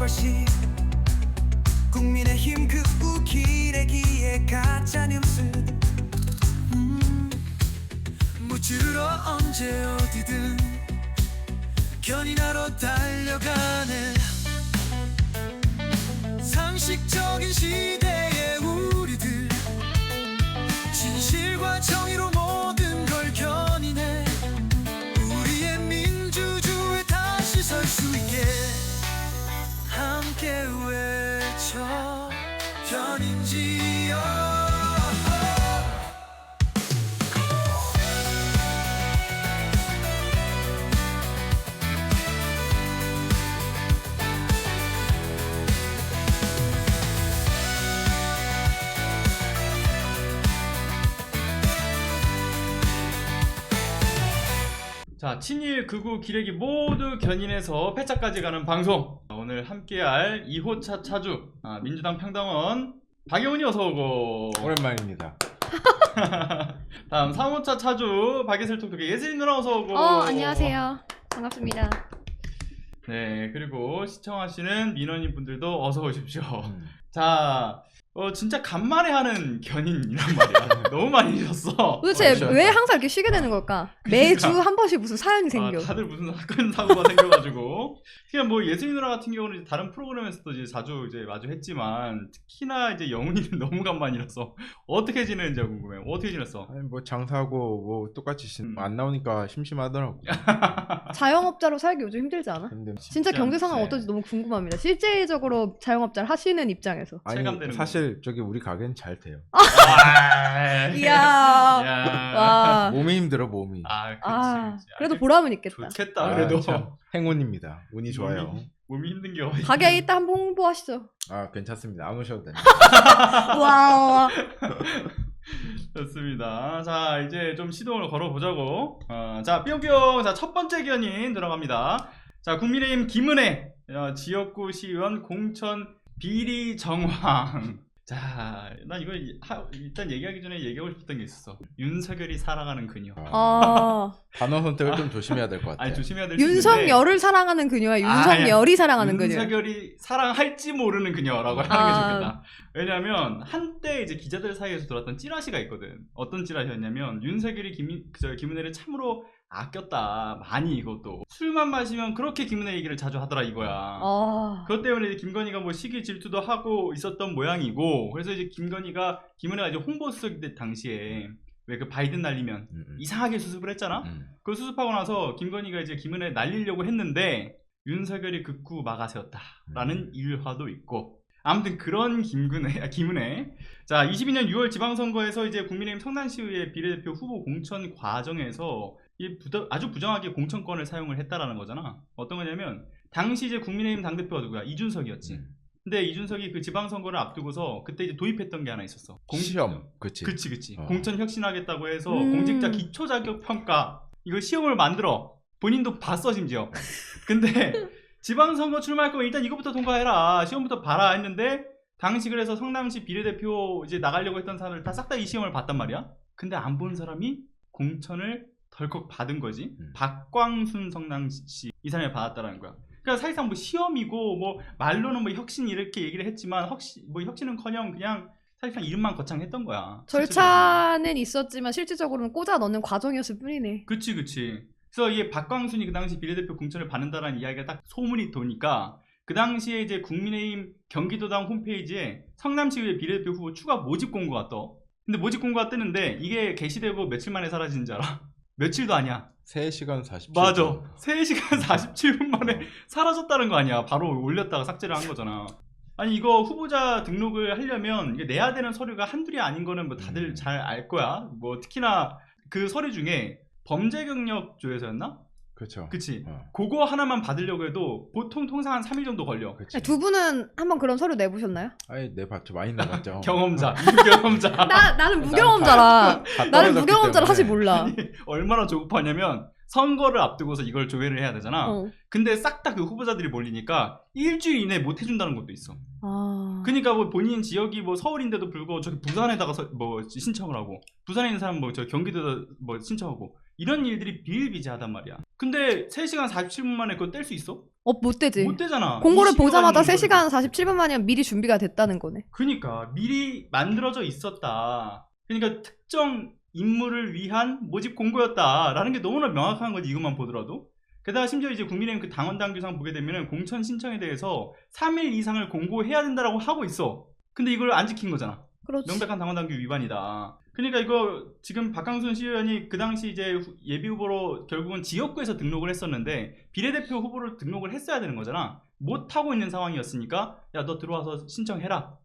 것이 국민의힘 극우 기레기의 가짜뉴스. 묻으러 언제 어디든 견인하러 달려가네. 상식적인 시대의 우리들 진실과 정의로 모든 걸 견인해. 우리의 민주주의 다시 설 수 있게 함께 외쳐 견인지어. 자, 친일, 극우, 기레기 모두 견인해서 패착까지 가는 방송. 오늘 함께할 2호차 차주 민주당 평당원 박영훈이 어서오고. 오랜만입니다. 다음 3호차 차주 박예슬 톡톡의 예슬이 누나 어서오고. 안녕하세요. 반갑습니다. 네, 그리고 시청하시는 민원인 분들도 어서오십시오. 자, 진짜 간만에 하는 견인이란 말이야. 너무 많이 잊었어. 도대체 왜 항상 이렇게 쉬게 되는 걸까? 매주 한 번씩 무슨 사연이 생겨. 다들 무슨 사건 사고가 생겨가지고. 그냥 뭐 예슬이 누나 같은 경우는 이제 다른 프로그램에서도 이제 자주 이제 마주했지만 특히나 이제 영훈이는 너무 간만이라서 어떻게 지내는지 궁금해요. 어떻게 지냈어? 아니 뭐 장사하고 뭐 똑같이 안 나오니까 심심하더라고. 자영업자로 살기 요즘 힘들지 않아? 근데 진짜 경제 상황 어떤지 너무 궁금합니다. 실제적으로 자영업자를 하시는 입장에서. 아니 체감되는 사실 저기 우리 가게는 잘 돼요. 이야. 와. 몸이 힘들어 몸이. 그렇지. 그래도 보람은 있겠다. 좋겠다. 그래도 참 행운입니다. 운이 좋아요. 몸이 힘든 게 어디? 가게 이따 한번 홍보하시죠. 괜찮습니다. 안 오셔도 됩니다. 와. 좋습니다. 자, 이제 좀 시동을 걸어보자고. 자, 뿅뿅. 자, 첫 번째 견인 들어갑니다. 자, 국민의힘 김은혜 지역구 시의원 공천 비리 정황. 자, 난 이거 일단 얘기하기 전에 얘기하고 싶었던 게 있었어. 윤석열이 사랑하는 그녀. 단어 선택을 좀 조심해야 될 것 같아. 아니, 조심해야 될 수 있는데. 윤석열을 사랑하는 그녀와 윤석열이 사랑하는 그녀. 윤석열이 사랑할지 모르는 그녀라고 하는 게 좋겠다. 왜냐면 한때 이제 기자들 사이에서 돌았던 찌라시가 있거든. 어떤 찌라시였냐면 윤석열이 김은혜를 참으로 아꼈다. 많이 이것도. 술만 마시면 그렇게 김은혜 얘기를 자주 하더라 이거야. 그것 때문에 이제 김건희가 뭐 시기 질투도 하고 있었던 모양이고, 그래서 이제 김은혜가 이제 홍보수석 때 당시에 왜 그 바이든 날리면 이상하게 수습을 했잖아. 그 수습하고 나서 김건희가 이제 김은혜 날리려고 했는데 윤석열이 극구 막아세웠다라는 일화도 있고. 아무튼 그런 김은혜. 자, 22년 6월 지방선거에서 이제 국민의힘 성남시의회 비례대표 후보 공천 과정에서 아주 부정하게 공천권을 사용을 했다라는 거잖아. 어떤 거냐면 당시 이제 국민의힘 당대표가 누구야? 이준석이었지. 근데 이준석이 그 지방선거를 앞두고서 그때 이제 도입했던 게 하나 있었어. 시험. 그치. 공천 혁신하겠다고 해서 공직자 기초자격평가 이거 시험을 만들어. 본인도 봤어 심지어. 근데 지방선거 출마할 거면 일단 이거부터 통과해라. 시험부터 봐라 했는데 당시 그래서 성남시 비례대표 이제 나가려고 했던 사람들 다 싹 다 이 시험을 봤단 말이야. 근데 안 본 사람이 공천을 덜컥 받은 거지. 박광순 성남시 이 사람이 받았다라는 거야. 그러니까 사실상 뭐 시험이고 뭐 말로는 뭐 혁신 이렇게 얘기를 했지만 혁신은커녕 그냥 사실상 이름만 거창했던 거야. 절차는 있었지만 실질적으로는 꽂아 넣는 과정이었을 뿐이네. 그치. 그래서 이게 박광순이 그 당시 비례대표 공천을 받는다라는 이야기가 딱 소문이 도니까 그 당시에 이제 국민의힘 경기도당 홈페이지에 성남시의회 비례대표 후보 추가 모집 공고가 떠. 근데 모집 공고가 뜨는데 이게 게시되고 며칠 만에 사라지는 줄 알아? 며칠도 아니야. 3시간 47분. 맞아. 3시간 47분 만에 사라졌다는 거 아니야. 바로 올렸다가 삭제를 한 거잖아. 아니 이거 후보자 등록을 하려면 이게 내야 되는 서류가 한둘이 아닌 거는 뭐 다들 잘 알 거야. 뭐 특히나 그 서류 중에 범죄경력조에서였나? 그치. 그거 하나만 받으려고 해도 보통 통상 한 3일 정도 걸려. 그치. 두 분은 한번 그런 서류 내보셨나요? 아니 내봤죠. 많이 나갔죠. 경험자, 무경험자. 나는 무경험자라. 나는 무경험자라 사실 몰라. 아니, 얼마나 조급하냐면 선거를 앞두고서 이걸 조회를 해야 되잖아. 근데 싹 다 그 후보자들이 몰리니까 일주일 이내에 못 해준다는 것도 있어. 그러니까 뭐 본인 지역이 뭐 서울인데도 불구하고 저기 부산에다가 뭐 신청을 하고, 부산에 있는 사람 뭐 저 경기도에 뭐 신청하고, 이런 일들이 비일비재하단 말이야. 근데 3시간 47분 만에 그거 뗄 수 있어? 못 되지. 못 되잖아. 공고를 20여 보자마자 가지고 3시간 47분 만이면 미리 준비가 됐다는 거네. 그러니까 미리 만들어져 있었다. 그러니까 특정 인물을 위한 모집 공고였다라는 게 너무나 명확한 거지, 이것만 보더라도. 게다가 심지어 이제 국민의힘 그 당원 당규상 보게 되면은 공천 신청에 대해서 3일 이상을 공고해야 된다라고 하고 있어. 근데 이걸 안 지킨 거잖아. 그렇지. 명백한 당원 당규 위반이다. 그러니까 이거 지금 박강순 시의원이 그 당시 이제 예비 후보로 결국은 지역구에서 등록을 했었는데 비례대표 후보로 등록을 했어야 되는 거잖아. 못 하고 있는 상황이었으니까 야, 너 들어와서 신청해라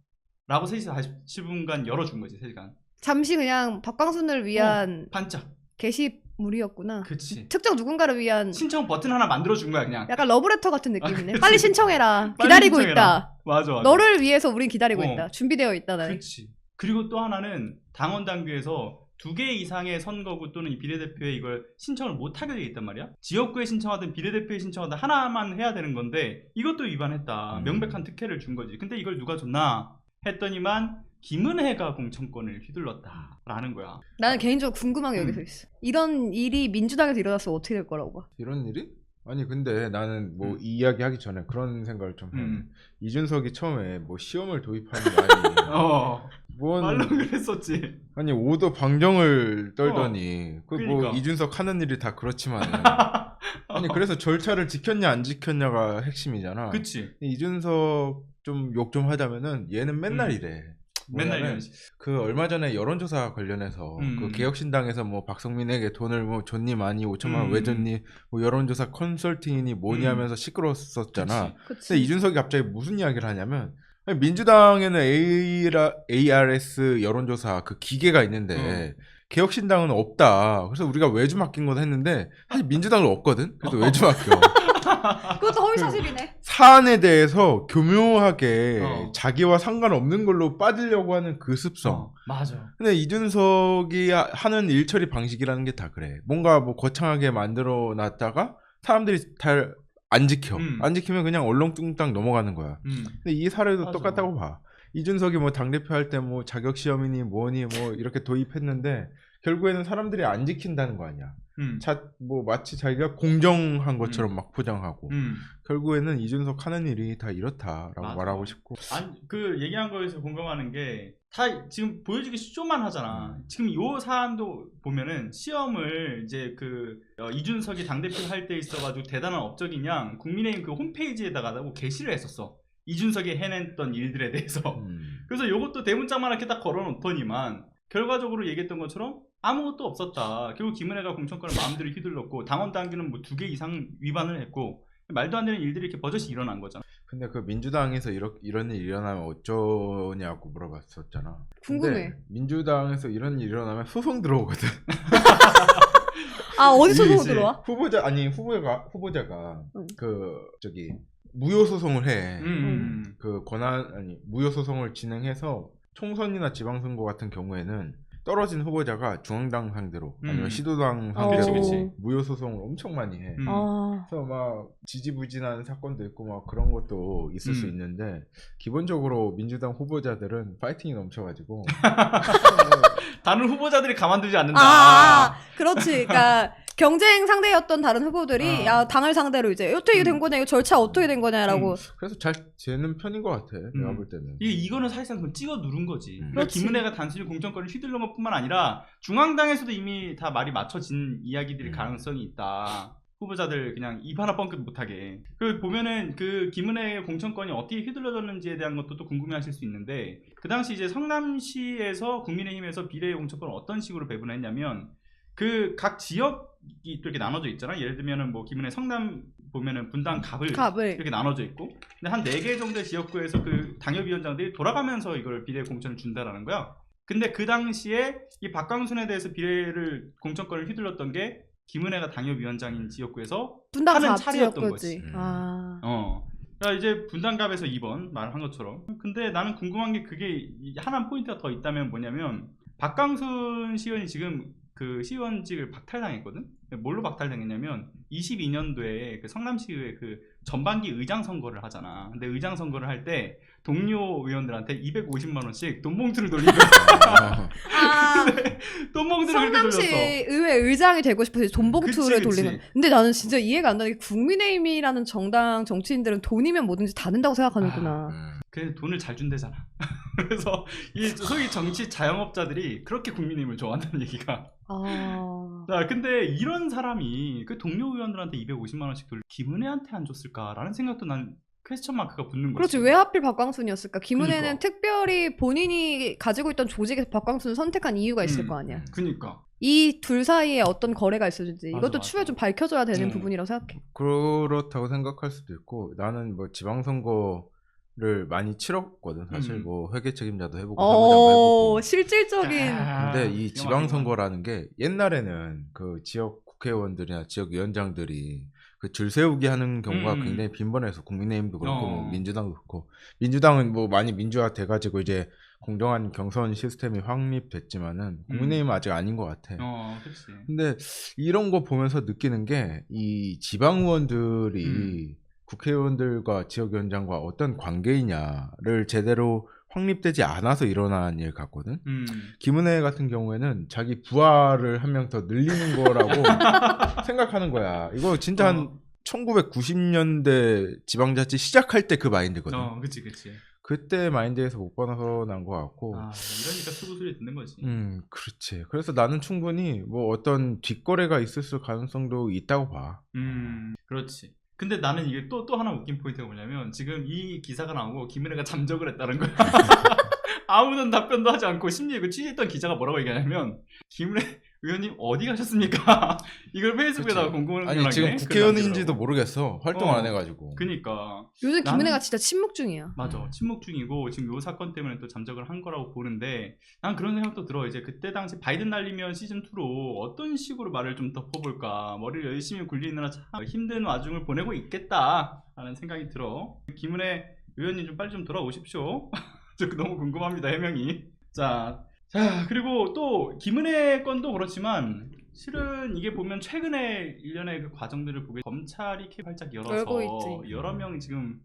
라고 3시 40분간 열어준 거지. 3시간 잠시 그냥 박광순을 위한 반짝. 게시물이었구나. 그치. 특정 누군가를 위한 신청 버튼 하나 만들어준 거야 그냥. 약간 러브레터 같은 느낌이네. 그치. 빨리 신청해라. 빨리 기다리고 신청해라. 있다. 맞아. 너를 위해서 우린 기다리고 어. 있다. 준비되어 있다. 나는. 그렇지. 그리고 또 하나는 당원 당규에서 2개 이상의 선거구 또는 이 비례대표에 이걸 신청을 못하게 되어 있단 말이야. 지역구에 신청하든 비례대표에 신청하든 하나만 해야 되는 건데 이것도 위반했다. 명백한 특혜를 준 거지. 근데 이걸 누가 줬나 했더니만 김은혜가 공천권을 휘둘렀다라는 거야. 나는 개인적으로 궁금한 게 여기서 있어. 이런 일이 민주당에서 일어났으면 어떻게 될 거라고 봐. 이런 일이? 아니 근데 나는 뭐 이 이야기 하기 전에 그런 생각을 좀 해. 이준석이 처음에 뭐 시험을 도입하는 게 아니. 말로 그랬었지. 아니 오도 방정을 떨더니 그 뭐 그러니까. 이준석 하는 일이 다 그렇지만 아니 그래서 절차를 지켰냐 안 지켰냐가 핵심이잖아. 그치. 이준석 좀 욕 좀 하자면은 얘는 맨날 이래. 맨날 뭐냐면 이런 식. 그 얼마 전에 여론조사 관련해서 그 개혁신당에서 뭐 박성민에게 돈을 뭐 줬니 많이 5천만 원 왜 줬니 뭐 여론조사 컨설팅이니 뭐니 하면서 시끄러웠었잖아. 그치. 근데 이준석이 갑자기 무슨 이야기를 하냐면 아니, 민주당에는 ARS 여론조사 그 기계가 있는데 개혁신당은 없다. 그래서 우리가 외주 맡긴 거다 했는데 사실 민주당은 없거든. 그래서 외주 맡겨. 그것도 허위사실이네. 사안에 대해서 교묘하게 어. 자기와 상관없는 걸로 빠지려고 하는 그 습성. 맞아. 근데 이준석이 하는 일처리 방식이라는 게 다 그래. 뭔가 뭐 거창하게 만들어 놨다가 사람들이 다 안 지켜. 안 지키면 그냥 얼렁뚱땅 넘어가는 거야. 근데 이 사례도 맞아. 똑같다고 봐. 이준석이 뭐 당대표 할 때 뭐 자격시험이니 뭐니 뭐 이렇게 도입했는데 결국에는 사람들이 안 지킨다는 거 아니야. 뭐 마치 자기가 공정한 것처럼 막 포장하고 결국에는 이준석 하는 일이 다 이렇다라고 맞아. 말하고 싶고. 아니, 그 얘기한 거에서 공감하는 게 다 지금 보여주기 쇼만 하잖아. 지금 요 사안도 보면은 시험을 이제 그 이준석이 당대표 할 때 있어가지고 대단한 업적인 양 국민의힘 그 홈페이지에다가 하고 게시를 했었어. 이준석이 해냈던 일들에 대해서. 그래서 요것도 대문짝만 이렇게 딱 걸어놓더니만 결과적으로 얘기했던 것처럼 아무것도 없었다. 결국 김은혜가 공천권을 마음대로 휘둘렀고 당원 당규는 뭐 2개 이상 위반을 했고 말도 안 되는 일들이 이렇게 버젓이 일어난 거잖아. 근데 그 민주당에서 이런 일이 일어나면 어쩌냐고 물어봤었잖아. 궁금해. 근데 민주당에서 이런 일이 일어나면 소송 들어오거든. 아 어디서 소송 이게 들어와? 후보자가 그 저기 무효 소송을 해. 그 무효 소송을 진행해서 총선이나 지방선거 같은 경우에는 떨어진 후보자가 중앙당 상대로 아니면 시도당 상대로 그치. 무효 소송을 엄청 많이 해. 아, 그래서 막 지지부진한 사건도 있고 막 그런 것도 있을 수 있는데 기본적으로 민주당 후보자들은 파이팅이 넘쳐가지고 다른 후보자들이 가만두지 않는다. 그렇지. 그러니까 경쟁 상대였던 다른 후보들이 야 당을 상대로 이제 어떻게 된 거냐, 이거 절차 어떻게 된 거냐라고. 그래서 잘 재는 편인 것 같아. 내가 볼 때는. 이거는 사실상 그럼 찍어 누른 거지. 그러니까 그렇지. 김은혜가 단순히 공천권을 휘둘른 것뿐만 아니라 중앙당에서도 이미 다 말이 맞춰진 이야기들이 가능성이 있다. 후보자들 그냥 입 하나 뻥끗 못하게. 그 보면은 그 김은혜의 공천권이 어떻게 휘둘러졌는지에 대한 것도 또 궁금해하실 수 있는데 그 당시 이제 성남시에서 국민의힘에서 비례 공천권을 어떤 식으로 배분했냐면 그 각 지역이 또 이렇게 나눠져 있잖아. 예를 들면은 뭐 김은혜 성남 보면은 분당 갑을 이렇게 나눠져 있고, 근데 한 4개 정도의 지역구에서 그 당협위원장들이 돌아가면서 이걸 비례 공천을 준다라는 거야. 근데 그 당시에 이 박광순에 대해서 비례를 공천권을 휘둘렀던 게 김은혜가 당협위원장인 지역구에서 분당 하는 갑 차례였던 거지. 지역구지. 그러니까 이제 분당갑에서 2번 말한 것처럼. 근데 나는 궁금한 게 그게 하나 포인트가 더 있다면 뭐냐면 박광순 시의원이 지금 그 시의원직을 박탈당했거든. 뭘로 박탈당했냐면 22년도에 그 성남시의회 그 전반기 의장 선거를 하잖아. 근데 의장 선거를 할 때 동료 의원들한테 250만 원씩 돈 봉투를 돌리고 아, 돈 봉투를 그렇게 성남시 돌렸어. 의회 의장이 되고 싶어서 돈 봉투를 그치, 그치. 돌리는. 근데 나는 진짜 이해가 안 가는 게 국민의힘이라는 정당 정치인들은 돈이면 뭐든지 다 된다고 생각하는구나. 그래서 돈을 잘 준대잖아. 그래서 이 소위 정치 자영업자들이 그렇게 국민의힘을 좋아한다는 얘기가. 아, 자, 근데 이런 사람이 그 동료 의원들한테 250만 원씩 김은혜한테 안 줬을까라는 생각도 난 퀘스천 마크가 붙는 거지. 그렇지. 왜 하필 박광순이었을까? 김은혜는 그러니까. 특별히 본인이 가지고 있던 조직에서 박광순을 선택한 이유가 있을 거 아니야. 그니까. 이 둘 사이에 어떤 거래가 있었는지 맞아, 이것도 맞아. 추후에 좀 밝혀져야 되는 부분이라고 생각해. 그렇다고 생각할 수도 있고 나는 뭐 지방선거를 많이 치렀거든 사실 뭐 회계 책임자도 해보고 사무장도 해보고 실질적인. 근데 이 기가 지방선거라는 게 옛날에는 그 지역 국회의원들이나 지역 위원장들이 그 줄 세우기 하는 경우가 굉장히 빈번해서 국민의힘도 그렇고 뭐 민주당도 그렇고 민주당은 뭐 많이 민주화 돼가지고 이제 공정한 경선 시스템이 확립됐지만은 국민의힘은 아직 아닌 것 같아. 그렇지. 근데 이런 거 보면서 느끼는 게 이 지방 의원들이 국회의원들과 지역위원장과 어떤 관계이냐를 제대로 확립되지 않아서 일어난 일 같거든. 김은혜 같은 경우에는 자기 부하를 한 명 더 늘리는 거라고 생각하는 거야. 이거 진짜 한 1990년대 지방자치 시작할 때 그 마인드거든. 그치, 그치. 그때 마인드에서 못 벗어난 것 같고. 이러니까 수구술이 듣는 거지. 그렇지. 그래서 나는 충분히 뭐 어떤 뒷거래가 있을 가능성도 있다고 봐. 그렇지. 근데 나는 이게 또 하나 웃긴 포인트가 뭐냐면 지금 이 기사가 나오고 김은혜가 잠적을 했다는 거야. 아무런 답변도 하지 않고 심지어 그 취재했던 기자가 뭐라고 얘기하냐면 김은혜 의원님 어디 가셨습니까? 이걸 페이스북에다가 공공을 아니 지금 국회의원인지도 모르겠어. 활동 안 해가지고. 그니까 요즘 나는- 김은혜가 진짜 침묵 중이야. 맞아. 침묵 중이고 지금 요 사건 때문에 또 잠적을 한 거라고 보는데 난 그런 생각도 들어. 이제 그때 당시 바이든 날리면 시즌2로 어떤 식으로 말을 좀 덮어볼까. 머리를 열심히 굴리느라 참 힘든 와중을 보내고 있겠다라는 생각이 들어. 김은혜 의원님 좀 빨리 좀 돌아오십시오. 저 너무 궁금합니다. 해명이. 자 그리고 또 김은혜 건도 그렇지만 실은 이게 보면 최근에 일련의 그 과정들을 보게 검찰이 활짝 열어서 열고 있지. 여러 명이 지금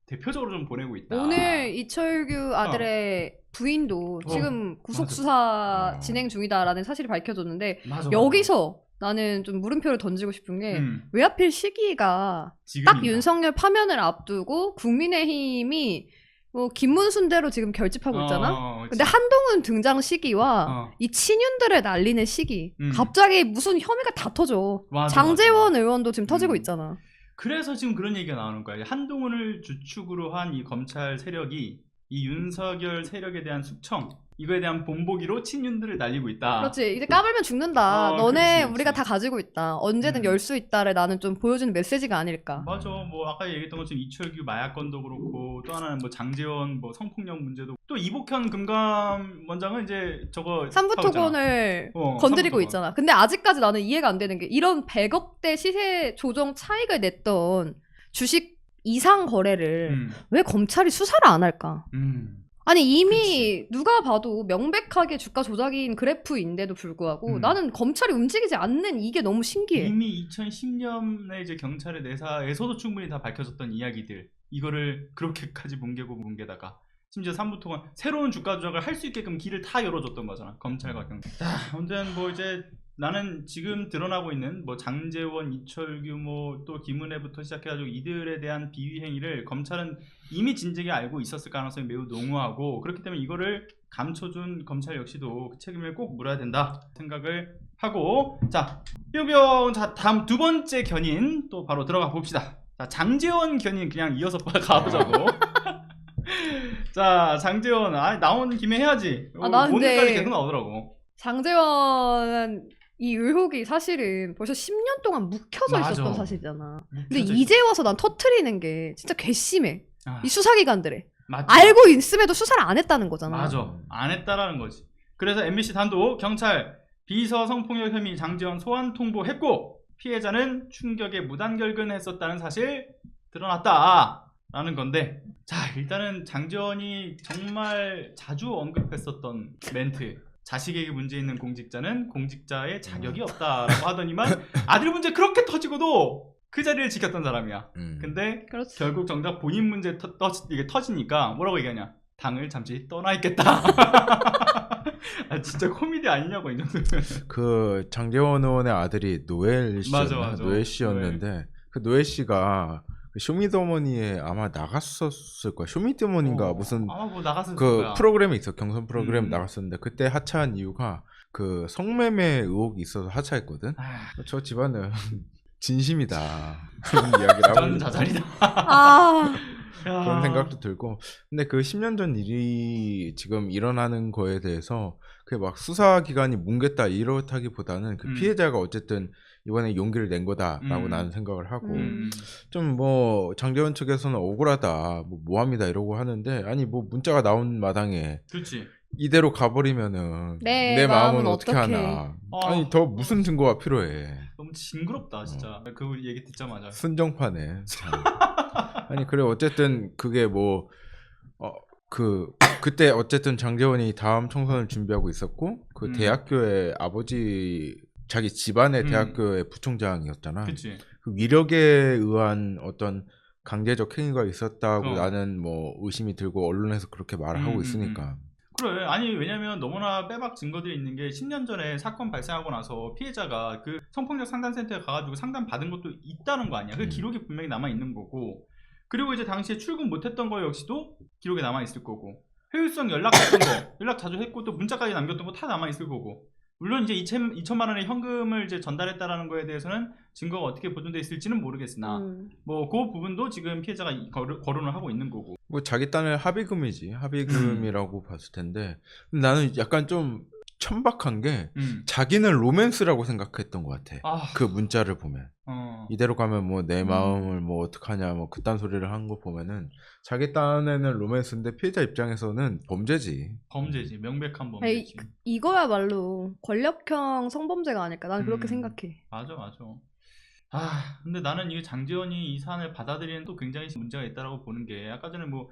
대표적으로 좀 보내고 있다. 오늘 이철규 아들의 부인도 지금 구속 맞아. 수사 진행 중이다라는 사실이 밝혀졌는데 맞아, 여기서 나는 좀 물음표를 던지고 싶은 게 왜 맞아. 하필 시기가 지금이다. 딱 윤석열 파면을 앞두고 국민의힘이 뭐 김문순대로 지금 결집하고 있잖아. 근데 한동훈 등장 시기와 이 친윤들을 날리는 시기 갑자기 무슨 혐의가 다 터져. 맞아, 장제원 맞아. 의원도 지금 터지고 있잖아. 그래서 지금 그런 얘기가 나오는 거야. 한동훈을 주축으로 한 이 검찰 세력이 이 윤석열 세력에 대한 숙청, 이거에 대한 본보기로 친윤들을 날리고 있다. 그렇지. 이제 까불면 죽는다. 너네 그치. 우리가 다 가지고 있다. 언제든 열 수 있다를 나는 좀 보여주는 메시지가 아닐까. 맞아. 뭐 아까 얘기했던 것처럼 이철규 마약 건도 그렇고 또 하나는 뭐 장제원 뭐 성폭력 문제도 또 이복현 금감 원장은 이제 저거 삼부토건을 건드리고 삼부토건. 있잖아. 근데 아직까지 나는 이해가 안 되는 게 이런 100억대 시세 조정 차익을 냈던 주식 이상 거래를 왜 검찰이 수사를 안 할까? 아니 이미 누가 봐도 명백하게 주가 조작인 그래프인데도 불구하고 나는 검찰이 움직이지 않는 이게 너무 신기해. 이미 2010년에 이제 경찰의 내사에서도 충분히 다 밝혀졌던 이야기들 이거를 그렇게까지 뭉개다가 심지어 삼부토건 새로운 주가 조작을 할 수 있게끔 길을 다 열어줬던 거잖아. 검찰과 경찰. 아무튼 뭐 이제 나는 지금 드러나고 있는 뭐 장제원, 이철규 뭐 또 김은혜부터 시작해가지고 이들에 대한 비위 행위를 검찰은 이미 진즉에 알고 있었을 가능성이 매우 농후하고 그렇기 때문에 이거를 감춰준 검찰 역시도 그 책임을 꼭 물어야 된다 생각을 하고 자 뿅뿅 자 다음 두 번째 견인 또 바로 들어가 봅시다. 자 장제원 견인 그냥 이어서 가보자고. 자 장제원 나온 김에 해야지. 나 근데 오늘까지 계속 나오더라고. 장제원 이 의혹이 사실은 벌써 10년 동안 묵혀져 맞아. 있었던 사실이잖아. 근데 이제 와서 난 터트리는 게 진짜 괘씸해. 아, 이 수사기관들에. 맞죠. 알고 있음에도 수사를 안 했다는 거잖아. 맞아. 안 했다라는 거지. 그래서 MBC 단독 경찰 비서 성폭력 혐의 장제원 소환 통보했고 피해자는 충격에 무단 결근했었다는 사실 드러났다라는 건데 자 일단은 장제원이 정말 자주 언급했었던 멘트 자식에게 문제 있는 공직자는 공직자의 자격이 없다라고 하더니만 아들 문제 그렇게 터지고도 그 자리를 지켰던 사람이야. 근데 그렇지. 결국 정작 본인 문제 이게 터지니까 뭐라고 얘기하냐? 당을 잠시 떠나 있겠다. 아, 진짜 코미디 아니냐고 이 정도면. 그 장재원 의원의 아들이 노엘 씨였나? 맞아. 노엘 씨였는데 그 노엘 씨가 그 쇼미더머니에 아마 나갔었을 거야. 쇼미더머니인가 무슨 아마 뭐 나갔을 그 거야. 프로그램이 있어. 경선 프로그램 나갔었는데 그때 하차한 이유가 그 성매매 의혹이 있어서 하차했거든. 저 집안은 진심이다. 그런 이야기를 하고 전 자살이다. 아, 그런 생각도 들고. 근데 그 10년 전 일이 지금 일어나는 거에 대해서 그게 막 수사기관이 뭉갰다 이렇다기보다는 그 피해자가 어쨌든 이번에 용기를 낸 거다라고 나는 생각을 하고 좀 뭐 장재원 측에서는 억울하다, 뭐 모함이다 이러고 하는데 아니 뭐 문자가 나온 마당에 그렇지. 이대로 가버리면 내 내 마음은 마음은 어떻게 어떡해. 하나. 아니 더 무슨 증거가 필요해. 너무 징그럽다 진짜. 그 얘기 듣자마자. 순정파네. 참. 아니 그래 어쨌든 그게 뭐 그때 어쨌든 장재원이 다음 총선을 준비하고 있었고 그 대학교의 아버지 자기 집안의 대학교의 부총장이었잖아. 그치. 그 위력에 의한 어떤 강제적 행위가 있었다고 어. 나는 뭐 의심이 들고 언론에서 그렇게 말을 하고 있으니까. 그래. 아니 왜냐면 너무나 빼박 증거들이 있는 게 10년 전에 사건 발생하고 나서 피해자가 그 성폭력 상담센터에 가가지고 상담 받은 것도 있다는 거 아니야. 그 기록이 분명히 남아 있는 거고. 그리고 이제 당시에 출근 못했던 거 역시도 기록에 남아 있을 거고. 효율성 연락했던 거, 연락 자주 했고 또 문자까지 남겼던 거 다 남아 있을 거고. 물론 이제 2천만 원의 현금을 이제 전달했다라는 거에 대해서는 증거가 어떻게 보존돼 있을지는 모르겠으나 뭐 그 부분도 지금 피해자가 거론을 하고 있는 거고. 뭐 자기 딴의 합의금이지. 합의금이라고 봤을 텐데 나는 약간 좀 천박한 게 자기는 로맨스라고 생각했던 것 같아. 그 문자를 보면 이대로 가면 뭐 내 마음을 뭐 어떡하냐 뭐 그딴 소리를 한 거 보면은 자기 딴에는 로맨스인데 피해자 입장에서는 범죄지. 범죄지. 명백한 범죄지. 이거야말로 권력형 성범죄가 아닐까. 난 그렇게 생각해. 맞아. 아, 근데 나는 이 장재원이 이 사안을 받아들이는 또 굉장히 문제가 있다라고 보는 게 아까 전에 뭐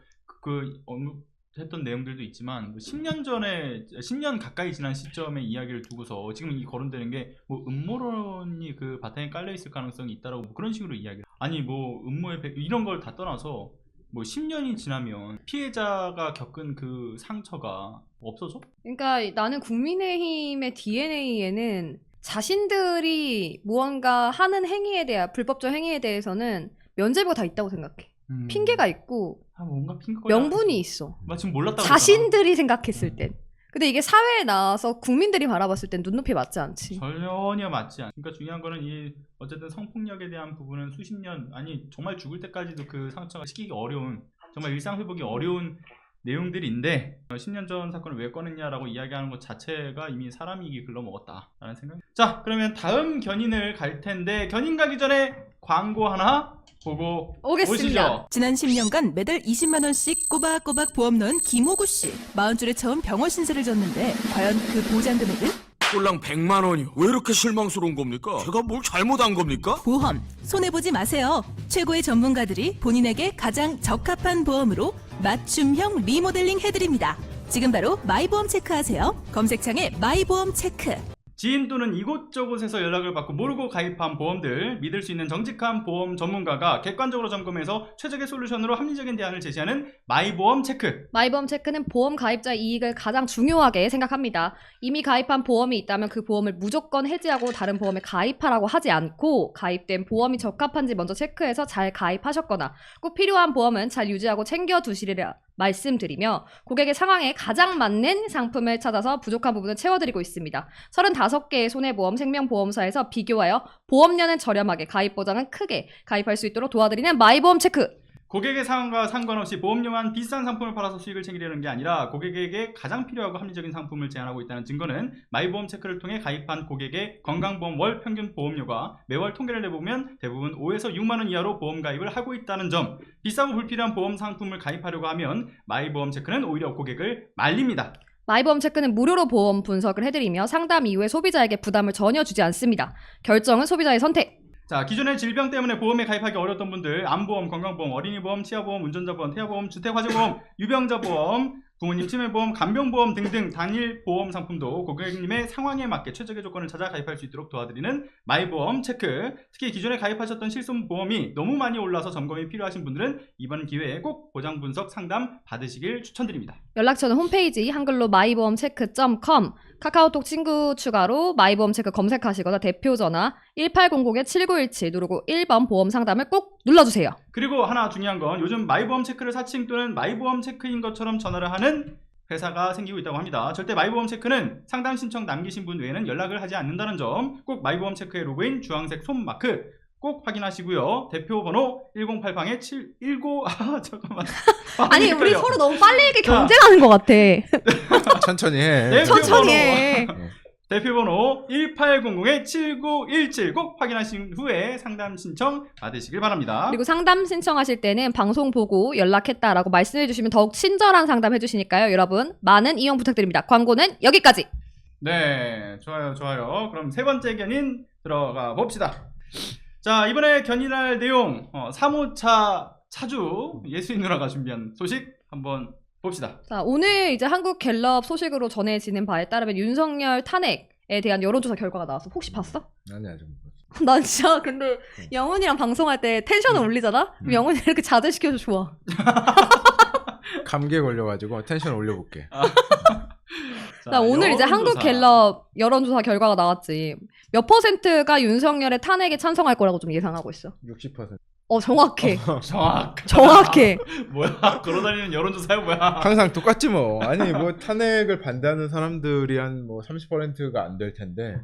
언급했던 내용들도 있지만 뭐 10년 가까이 지난 시점의 이야기를 두고서 지금 이 거론되는 게 뭐 음모론이 그 바탕에 깔려 있을 가능성이 있다라고 뭐 그런 식으로 이야기. 아니 뭐 음모의 이런 걸 다 떠나서 뭐 10년이 지나면 피해자가 겪은 그 상처가 없어져? 그러니까 나는 국민의힘의 DNA에는 자신들이 무언가 하는 행위에 대한 불법적 행위에 대해서는 면죄부가 다 있다고 생각해. 핑계가 있고 뭔가 핑계가 명분이 있어. 지금 몰랐다고 자신들이 생각했을 땐. 근데 이게 사회에 나와서 국민들이 바라봤을 땐 눈높이 맞지 않지. 전혀 맞지 않아. 그러니까 중요한 거는 이 어쨌든 성폭력에 대한 부분은 수십 년 아니 정말 죽을 때까지도 그 상처가 식히기 어려운 정말 일상 회복이 어려운 내용들인데 10년 전 사건을 왜 꺼냈냐라고 이야기하는 것 자체가 이미 사람이기 글러먹었다라는 생각. 자, 그러면 다음 견인을 갈 텐데 견인 가기 전에 광고 하나 보고 오겠습니다. 오시죠. 지난 10년간 매달 20만 원씩 꼬박꼬박 보험 넣은 김호구 씨. 40줄에 처음 병원 신세를 졌는데 과연 그 보장 금액은? 꼴랑 100만 원이요. 왜 이렇게 실망스러운 겁니까? 제가 뭘 잘못한 겁니까? 보험 손해보지 마세요. 최고의 전문가들이 본인에게 가장 적합한 보험으로 맞춤형 리모델링 해드립니다. 지금 바로 마이보험 체크하세요. 검색창에 마이보험 체크. 지인 또는 이곳저곳에서 연락을 받고 모르고 가입한 보험들, 믿을 수 있는 정직한 보험 전문가가 객관적으로 점검해서 최적의 솔루션으로 합리적인 대안을 제시하는 마이보험 체크. 마이보험 체크는 보험 가입자의 이익을 가장 중요하게 생각합니다. 이미 가입한 보험이 있다면 그 보험을 무조건 해지하고 다른 보험에 가입하라고 하지 않고 가입된 보험이 적합한지 먼저 체크해서 잘 가입하셨거나 꼭 필요한 보험은 잘 유지하고 챙겨두시리라 말씀드리며 고객의 상황에 가장 맞는 상품을 찾아서 부족한 부분을 채워드리고 있습니다. 35개의 손해보험, 생명보험사에서 비교하여 보험료는 저렴하게, 가입보장은 크게 가입할 수 있도록 도와드리는 마이보험 체크! 고객의 상황과 상관없이 보험료만 비싼 상품을 팔아서 수익을 챙기려는 게 아니라 고객에게 가장 필요하고 합리적인 상품을 제안하고 있다는 증거는 마이보험 체크를 통해 가입한 고객의 건강보험 월 평균 보험료가 매월 통계를 내보면 대부분 5에서 6만 원 이하로 보험 가입을 하고 있다는 점. 비싸고 불필요한 보험 상품을 가입하려고 하면 마이보험 체크는 오히려 고객을 말립니다. 마이보험 체크는 무료로 보험 분석을 해드리며 상담 이후에 소비자에게 부담을 전혀 주지 않습니다. 결정은 소비자의 선택! 자, 기존의 질병 때문에 보험에 가입하기 어려웠던 분들 암보험, 건강보험, 어린이보험, 치아보험, 운전자보험, 태아보험, 주택화재보험, 유병자보험 부모님 치매보험, 간병보험 등등 단일 보험 상품도 고객님의 상황에 맞게 최적의 조건을 찾아 가입할 수 있도록 도와드리는 마이보험 체크. 특히 기존에 가입하셨던 실손보험이 너무 많이 올라서 점검이 필요하신 분들은 이번 기회에 꼭 보장 분석 상담 받으시길 추천드립니다. 연락처는 홈페이지 한글로 마이보험체크.com, 카카오톡 친구 추가로 마이보험체크 검색하시거나 대표 전화 1800-7917 누르고 1번 보험 상담을 꼭 눌러주세요. 그리고 하나 중요한 건 요즘 마이보험 체크를 사칭 또는 마이보험 체크인 것처럼 전화를 하는 회사가 생기고 있다고 합니다. 절대 마이보험 체크는 상담 신청 남기신 분 외에는 연락을 하지 않는다는 점 꼭 마이보험 체크의 로그인 주황색 손 마크 꼭 확인하시고요. 대표 번호 1080-719 잠깐만. 아니 우리 서로 너무 빨리 이렇게 경쟁하는 것 같아. 천천히 해. 네. 천천히 해. 대표번호 1800-7917 꼭 확인하신 후에 상담 신청 받으시길 바랍니다. 그리고 상담 신청하실 때는 방송 보고 연락했다라고 말씀해 주시면 더욱 친절한 상담 해주시니까요. 여러분 많은 이용 부탁드립니다. 광고는 여기까지. 네, 좋아요. 그럼 세 번째 견인 들어가 봅시다. 자, 이번에 견인할 내용 3호차 차주 예수인 누나가 준비한 소식 한번 봅시다. 자, 오늘 이제 한국 갤럽 소식으로 전해지는 바에 따르면 윤석열 탄핵에 대한 여론조사 결과가 나왔어. 혹시 봤어? 아니 아직 못 봤어. 난 진짜 근데 영훈이랑 방송할 때 텐션을 올리잖아? 그럼 영훈이 이렇게 자제시켜서 좋아. 감기에 걸려가지고 텐션 올려볼게. 자, 나 오늘 이제 한국 갤럽 여론조사 결과가 나왔지. 몇 퍼센트가 윤석열의 탄핵에 찬성할 거라고 좀 예상하고 있어? 60%. 정확해. 정확. 정확해. 뭐야? 걸어다니는 여론조사야 뭐야? 항상 똑같지 뭐. 아니 뭐 탄핵을 반대하는 사람들이 한 뭐 30%가 안 될 텐데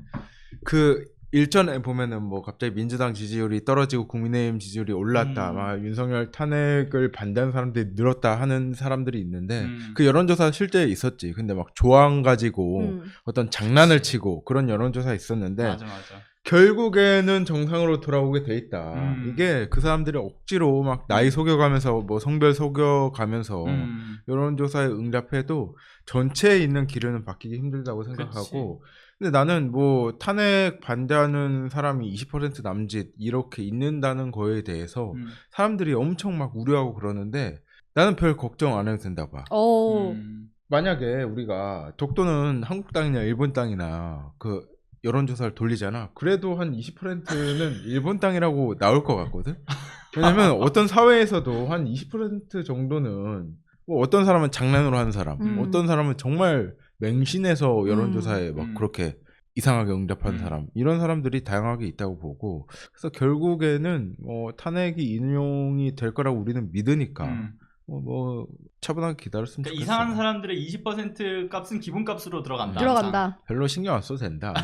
그 일전에 보면은 뭐 갑자기 민주당 지지율이 떨어지고 국민의힘 지지율이 올랐다. 막 윤석열 탄핵을 반대하는 사람들이 늘었다 하는 사람들이 있는데 그 여론조사 실제 있었지. 근데 막 조항 가지고 어떤 장난을 치고 그런 여론조사 있었는데 맞아. 결국에는 정상으로 돌아오게 돼 있다. 이게 그 사람들이 억지로 막 나이 속여가면서 뭐 성별 속여가면서 여론조사에 응답해도 전체에 있는 기류는 바뀌기 힘들다고 생각하고 그치. 근데 나는 뭐 탄핵 반대하는 사람이 20% 남짓 이렇게 있는다는 거에 대해서 사람들이 엄청 막 우려하고 그러는데 나는 별 걱정 안 해도 된다 봐. 만약에 우리가 독도는 한국 땅이냐 일본 땅이나 그 여론조사를 돌리잖아. 그래도 한 20%는 일본 땅이라고 나올 것 같거든. 왜냐면 어떤 사회에서도 한 20% 정도는 뭐 어떤 사람은 장난으로 하는 사람, 어떤 사람은 정말 맹신해서 여론조사에 막 그렇게 이상하게 응답하는 사람, 이런 사람들이 다양하게 있다고 보고, 그래서 결국에는 뭐 탄핵이 인용이 될 거라고 우리는 믿으니까 뭐 차분하게 기다렸으면 그러니까 좋겠어. 이상한 사람들의 20% 값은 기본값으로 들어간다. 들어간다. 별로 신경 안 써도 된다.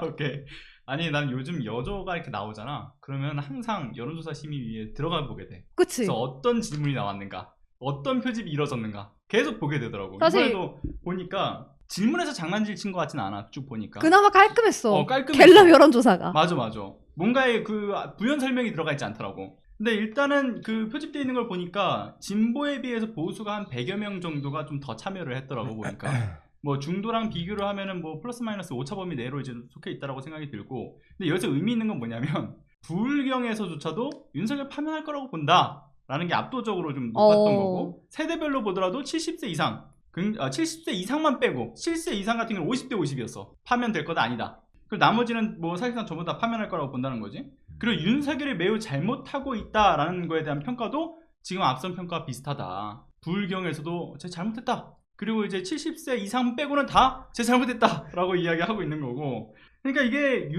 오케이. 아니 난 요즘 여조가 이렇게 나오잖아. 그러면 항상 여론조사 심의위에 들어가 보게 돼. 그치? 그래서 어떤 질문이 나왔는가, 어떤 표집이 이루어졌는가 계속 보게 되더라고. 사실- 이번에도 보니까 질문에서 장난질 친 것 같지는 않아. 쭉 보니까. 그나마 깔끔했어. 깔끔했어. 갤럽 여론조사가. 맞아. 뭔가의 그 부연 설명이 들어가 있지 않더라고. 근데 일단은 그 표집되어 있는 걸 보니까 진보에 비해서 보수가 한 100여 명 정도가 좀 더 참여를 했더라고 보니까. 뭐 중도랑 비교를 하면은 뭐 플러스 마이너스 오차범위 내로 이제 속해 있다라고 생각이 들고, 근데 여기서 의미 있는 건 뭐냐면 부울경에서조차도 윤석열 파면할 거라고 본다라는 게 압도적으로 좀 높았던 거고, 세대별로 보더라도 70세 이상, 70세 이상만 빼고 7세 이상 같은 경우는 50대 50이었어. 파면될 거다 아니다. 그리고 나머지는 뭐 사실상 전부 다 파면할 거라고 본다는 거지. 그리고 윤석열이 매우 잘못하고 있다라는 거에 대한 평가도 지금 앞선 평가와 비슷하다. 부울경에서도 쟤 잘못했다. 그리고 이제 70세 이상 빼고는 다 쟤 잘못했다라고 이야기하고 있는 거고. 그러니까 이게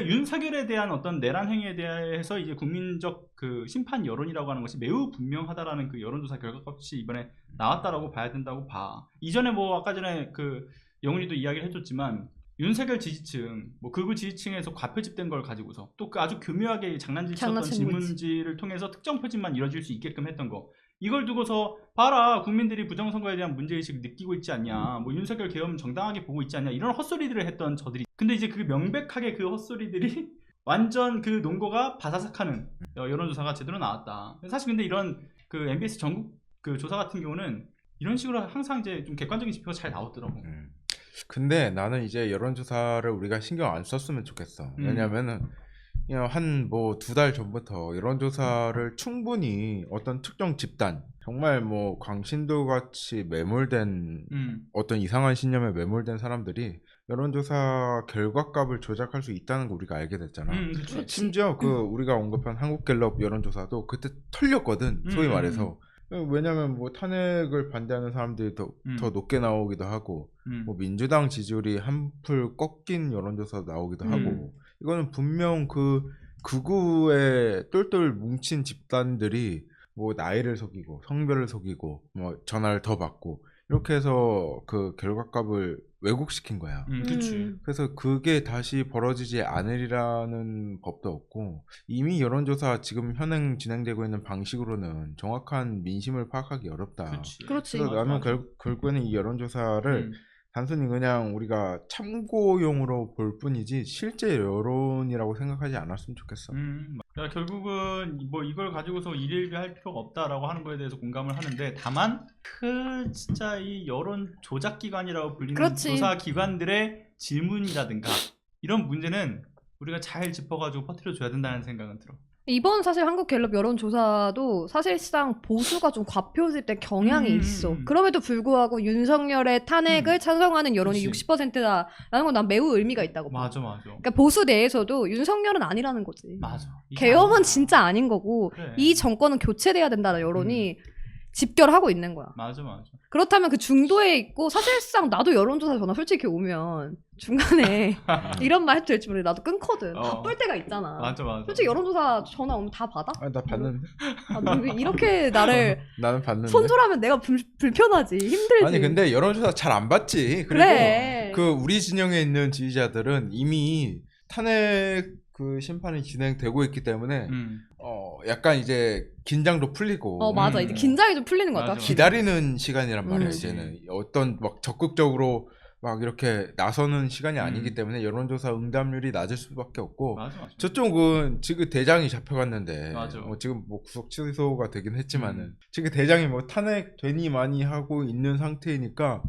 윤석열에 대한 어떤 내란 행위에 대해서 이제 국민적 그 심판 여론이라고 하는 것이 매우 분명하다라는 그 여론조사 결과값이 이번에 나왔다라고 봐야 된다고 봐. 이전에 뭐 아까 전에 그 영훈이도 이야기를 해줬지만 윤석열 지지층, 뭐 극우 지지층에서 과표집된 걸 가지고서 또 그 아주 교묘하게 장난질 쳤던 질문지를 통해서 특정 표집만 이뤄질 수 있게끔 했던 거, 이걸 두고서 봐라 국민들이 부정선거에 대한 문제의식을 느끼고 있지 않냐, 뭐 윤석열 계엄 정당하게 보고 있지 않냐, 이런 헛소리들을 했던 저들이, 근데 이제 그 명백하게 그 헛소리들이 완전 그 논거가 바사삭하는 여론조사가 제대로 나왔다. 사실 근데 이런 그 MBS 전국 그 조사 같은 경우는 이런 식으로 항상 이제 좀 객관적인 지표가 잘 나오더라고. 근데 나는 이제 여론조사를 우리가 신경 안 썼으면 좋겠어. 왜냐면은 한 뭐 2달 전부터 여론조사를 충분히 어떤 특정 집단, 정말 뭐 광신도 같이 매몰된 어떤 이상한 신념에 매몰된 사람들이 여론조사 결과값을 조작할 수 있다는 거 우리가 알게 됐잖아. 그치. 심지어 그 우리가 언급한 한국갤럽 여론조사도 그때 털렸거든, 소위 말해서. 왜냐면 뭐 탄핵을 반대하는 사람들이 더 높게 나오기도 하고, 뭐 민주당 지지율이 한풀 꺾인 여론조사 나오기도 하고, 이거는 분명 그 극우에 똘똘 뭉친 집단들이 뭐 나이를 속이고 성별을 속이고 뭐 전화를 더 받고 이렇게 해서 그 결과값을 왜곡시킨 거야. 그치. 그래서 그게 다시 벌어지지 않으리라는 법도 없고, 이미 여론조사 지금 현행 진행되고 있는 방식으로는 정확한 민심을 파악하기 어렵다. 그치. 그렇지. 그래서 나는 결국에는 이 여론조사를 단순히 그냥 우리가 참고용으로 볼 뿐이지 실제 여론이라고 생각하지 않았으면 좋겠어. 그러니까 결국은 뭐 이걸 가지고서 일일비할 필요가 없다라고 하는 거에 대해서 공감을 하는데, 다만 그 진짜 이 여론 조작 기관이라고 불리는 그렇지. 조사 기관들의 질문이라든가 이런 문제는 우리가 잘 짚어가지고 퍼뜨려 줘야 된다는 생각은 들어. 이번 사실 한국갤럽 여론조사도 사실상 보수가 좀 과표집된 경향이 있어. 그럼에도 불구하고 윤석열의 탄핵을 찬성하는 여론이 그치. 60%다라는 건 난 매우 의미가 있다고 봐. 맞아. 그러니까 보수 내에서도 윤석열은 아니라는 거지. 맞아. 계엄은 진짜 아닌 거고 그래. 이 정권은 교체돼야 된다는 여론이 집결하고 있는 거야. 맞아. 그렇다면 그 중도에 있고, 사실상 나도 여론조사 전화 솔직히 오면 중간에 이런 말 해도 될지 모르겠는데 나도 끊거든. 바쁠 때가 있잖아. 맞아. 솔직히 여론조사 전화 오면 다 받아? 나 봤는데. 너 이렇게 나를 나는 봤는데. 손절하면 내가 불편하지, 힘들지. 아니 근데 여론조사 잘 안 받지. 그리고 그래. 그 우리 진영에 있는 지지자들은 이미 탄핵 그 심판이 진행되고 있기 때문에 약간 이제 긴장도 풀리고 맞아. 이제 긴장이 좀 풀리는 것 같아. 맞아. 기다리는 시간이란 말이야. 그치. 이제는 어떤 막 적극적으로 막 이렇게 나서는 시간이 아니기 때문에 여론조사 응답률이 낮을 수밖에 없고, 맞아. 저쪽은 지금 대장이 잡혀갔는데 맞아. 지금 뭐 구속 취소가 되긴 했지만은 지금 대장이 뭐 탄핵 되니 많이 하고 있는 상태이니까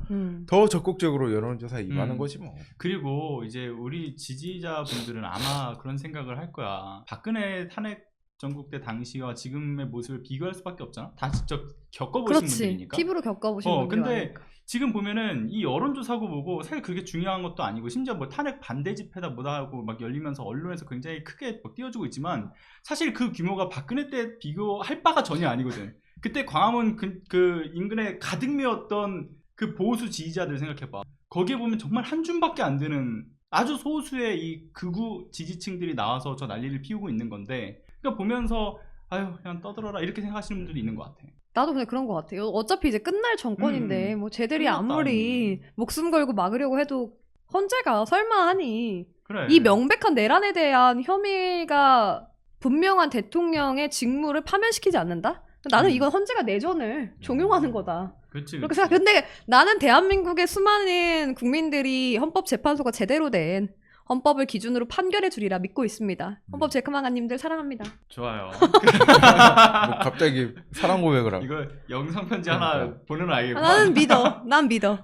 더 적극적으로 여론조사에 임하는 거지 뭐. 그리고 이제 우리 지지자분들은 아마 그런 생각을 할 거야. 박근혜 탄핵 전국 때 당시와 지금의 모습을 비교할 수밖에 없잖아. 다 직접 겪어보신 그렇지. 분들이니까. 피부로 겪어보신 분들. 근데 지금 보면은 이 여론조사고 뭐고 사실 그게 중요한 것도 아니고, 심지어 뭐 탄핵 반대 집회다 뭐다 하고 막 열리면서 언론에서 굉장히 크게 막 띄워주고 있지만, 사실 그 규모가 박근혜 때 비교할 바가 전혀 아니거든. 그때 광화문 그 인근에 가득 메웠던 그 보수 지지자들 생각해봐. 거기에 보면 정말 한 줌밖에 안 되는 아주 소수의 이 극우 지지층들이 나와서 저 난리를 피우고 있는 건데, 그러니까 보면서 아유 그냥 떠들어라 이렇게 생각하시는 분들이 있는 것 같아. 나도 그냥 그런 것 같아요. 어차피 이제 끝날 정권인데 뭐 쟤들이 끝났다. 아무리 목숨 걸고 막으려고 해도 헌재가 설마 하니. 그래. 이 명백한 내란에 대한 혐의가 분명한 대통령의 직무를 파면시키지 않는다? 나는 이건 헌재가 내전을 종용하는 거다. 그치. 그렇게 생각. 근데 나는 대한민국의 수많은 국민들이 헌법재판소가 제대로 된 헌법을 기준으로 판결해 주리라 믿고 있습니다. 헌법재판관님들 사랑합니다. 좋아요. 뭐 갑자기 사랑 고백을 하고. 이거 영상 편지 하나 보는 아이겠구나. 나는 믿어. 난 믿어.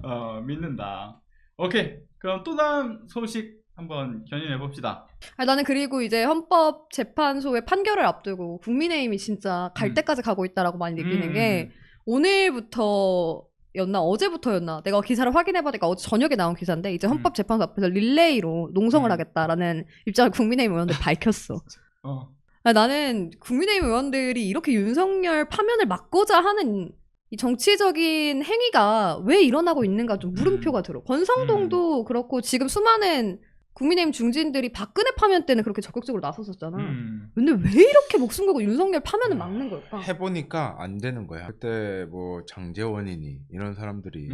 믿는다. 오케이. 그럼 또 다음 소식 한번 견인해 봅시다. 나는 그리고 이제 헌법재판소의 판결을 앞두고 국민의힘이 진짜 갈 때까지 가고 있다라고 많이 느끼는 게, 오늘부터였나 어제부터였나 내가 기사를 확인해보니까 어제 저녁에 나온 기사인데, 이제 헌법재판소 앞에서 릴레이로 농성을 하겠다라는 입장을 국민의힘 의원들이 밝혔어. 나는 국민의힘 의원들이 이렇게 윤석열 파면을 막고자 하는 이 정치적인 행위가 왜 일어나고 있는가 좀 물음표가 들어. 권성동도 그렇고 지금 수많은 국민의힘 중진들이 박근혜 파면 때는 그렇게 적극적으로 나섰었잖아. 근데 왜 이렇게 목숨 걸고 윤석열 파면을 막는 걸까? 해보니까 안 되는 거야. 그때 뭐 장제원이니 이런 사람들이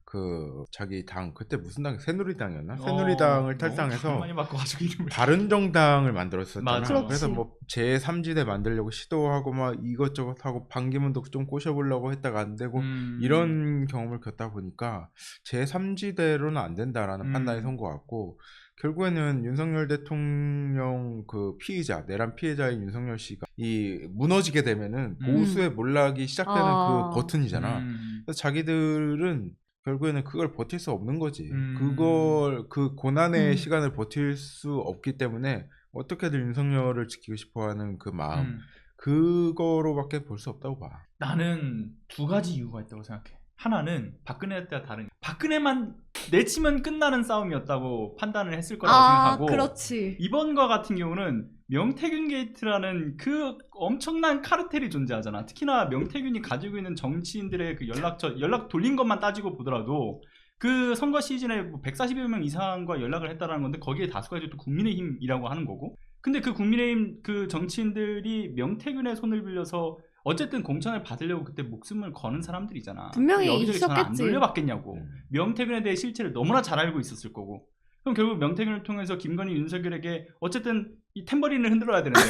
그 자기 당, 그때 무슨 당, 새누리당이었나? 새누리당을 탈당해서 많이 바꿔가지고 이름을. 바른정당을 만들었었잖아. 맞아. 그래서 뭐 제3지대 만들려고 시도하고 막 이것저것 하고 반기문도 좀 꼬셔보려고 했다가 안 되고 이런 경험을 겪다 보니까 제3지대로는 안 된다라는 판단이 선 것 같고, 결국에는 윤석열 대통령 그 피의자, 내란 피해자인 윤석열 씨가 이 무너지게 되면은 보수의 몰락이 시작되는 그 버튼이잖아. 그래서 자기들은 결국에는 그걸 버틸 수 없는 거지. 그걸 그 고난의 시간을 버틸 수 없기 때문에 어떻게든 윤석열을 지키고 싶어하는 그 마음 그거로밖에 볼 수 없다고 봐. 나는 두 가지 이유가 있다고 생각해. 하나는 박근혜 때와 다른 박근혜만 내치면 끝나는 싸움이었다고 판단을 했을 거라고 생각하고 그렇지. 이번과 같은 경우는 명태균 게이트라는 그 엄청난 카르텔이 존재하잖아. 특히나 명태균이 가지고 있는 정치인들의 그 연락 돌린 것만 따지고 보더라도 그 선거 시즌에 뭐 140여 명 이상과 연락을 했다라는 건데 거기에 다수가 이제 또 국민의힘이라고 하는 거고. 근데 그 국민의힘 그 정치인들이 명태균의 손을 빌려서 어쨌든 공천을 받으려고 그때 목숨을 거는 사람들이잖아. 분명히 여기저기 전화 안 있었겠지. 돌려받겠냐고. 명태균에 대해 실체를 너무나 잘 알고 있었을 거고. 그럼 결국 명태균을 통해서 김건희, 윤석열에게 어쨌든 이 탬버린을 흔들어야 되는데.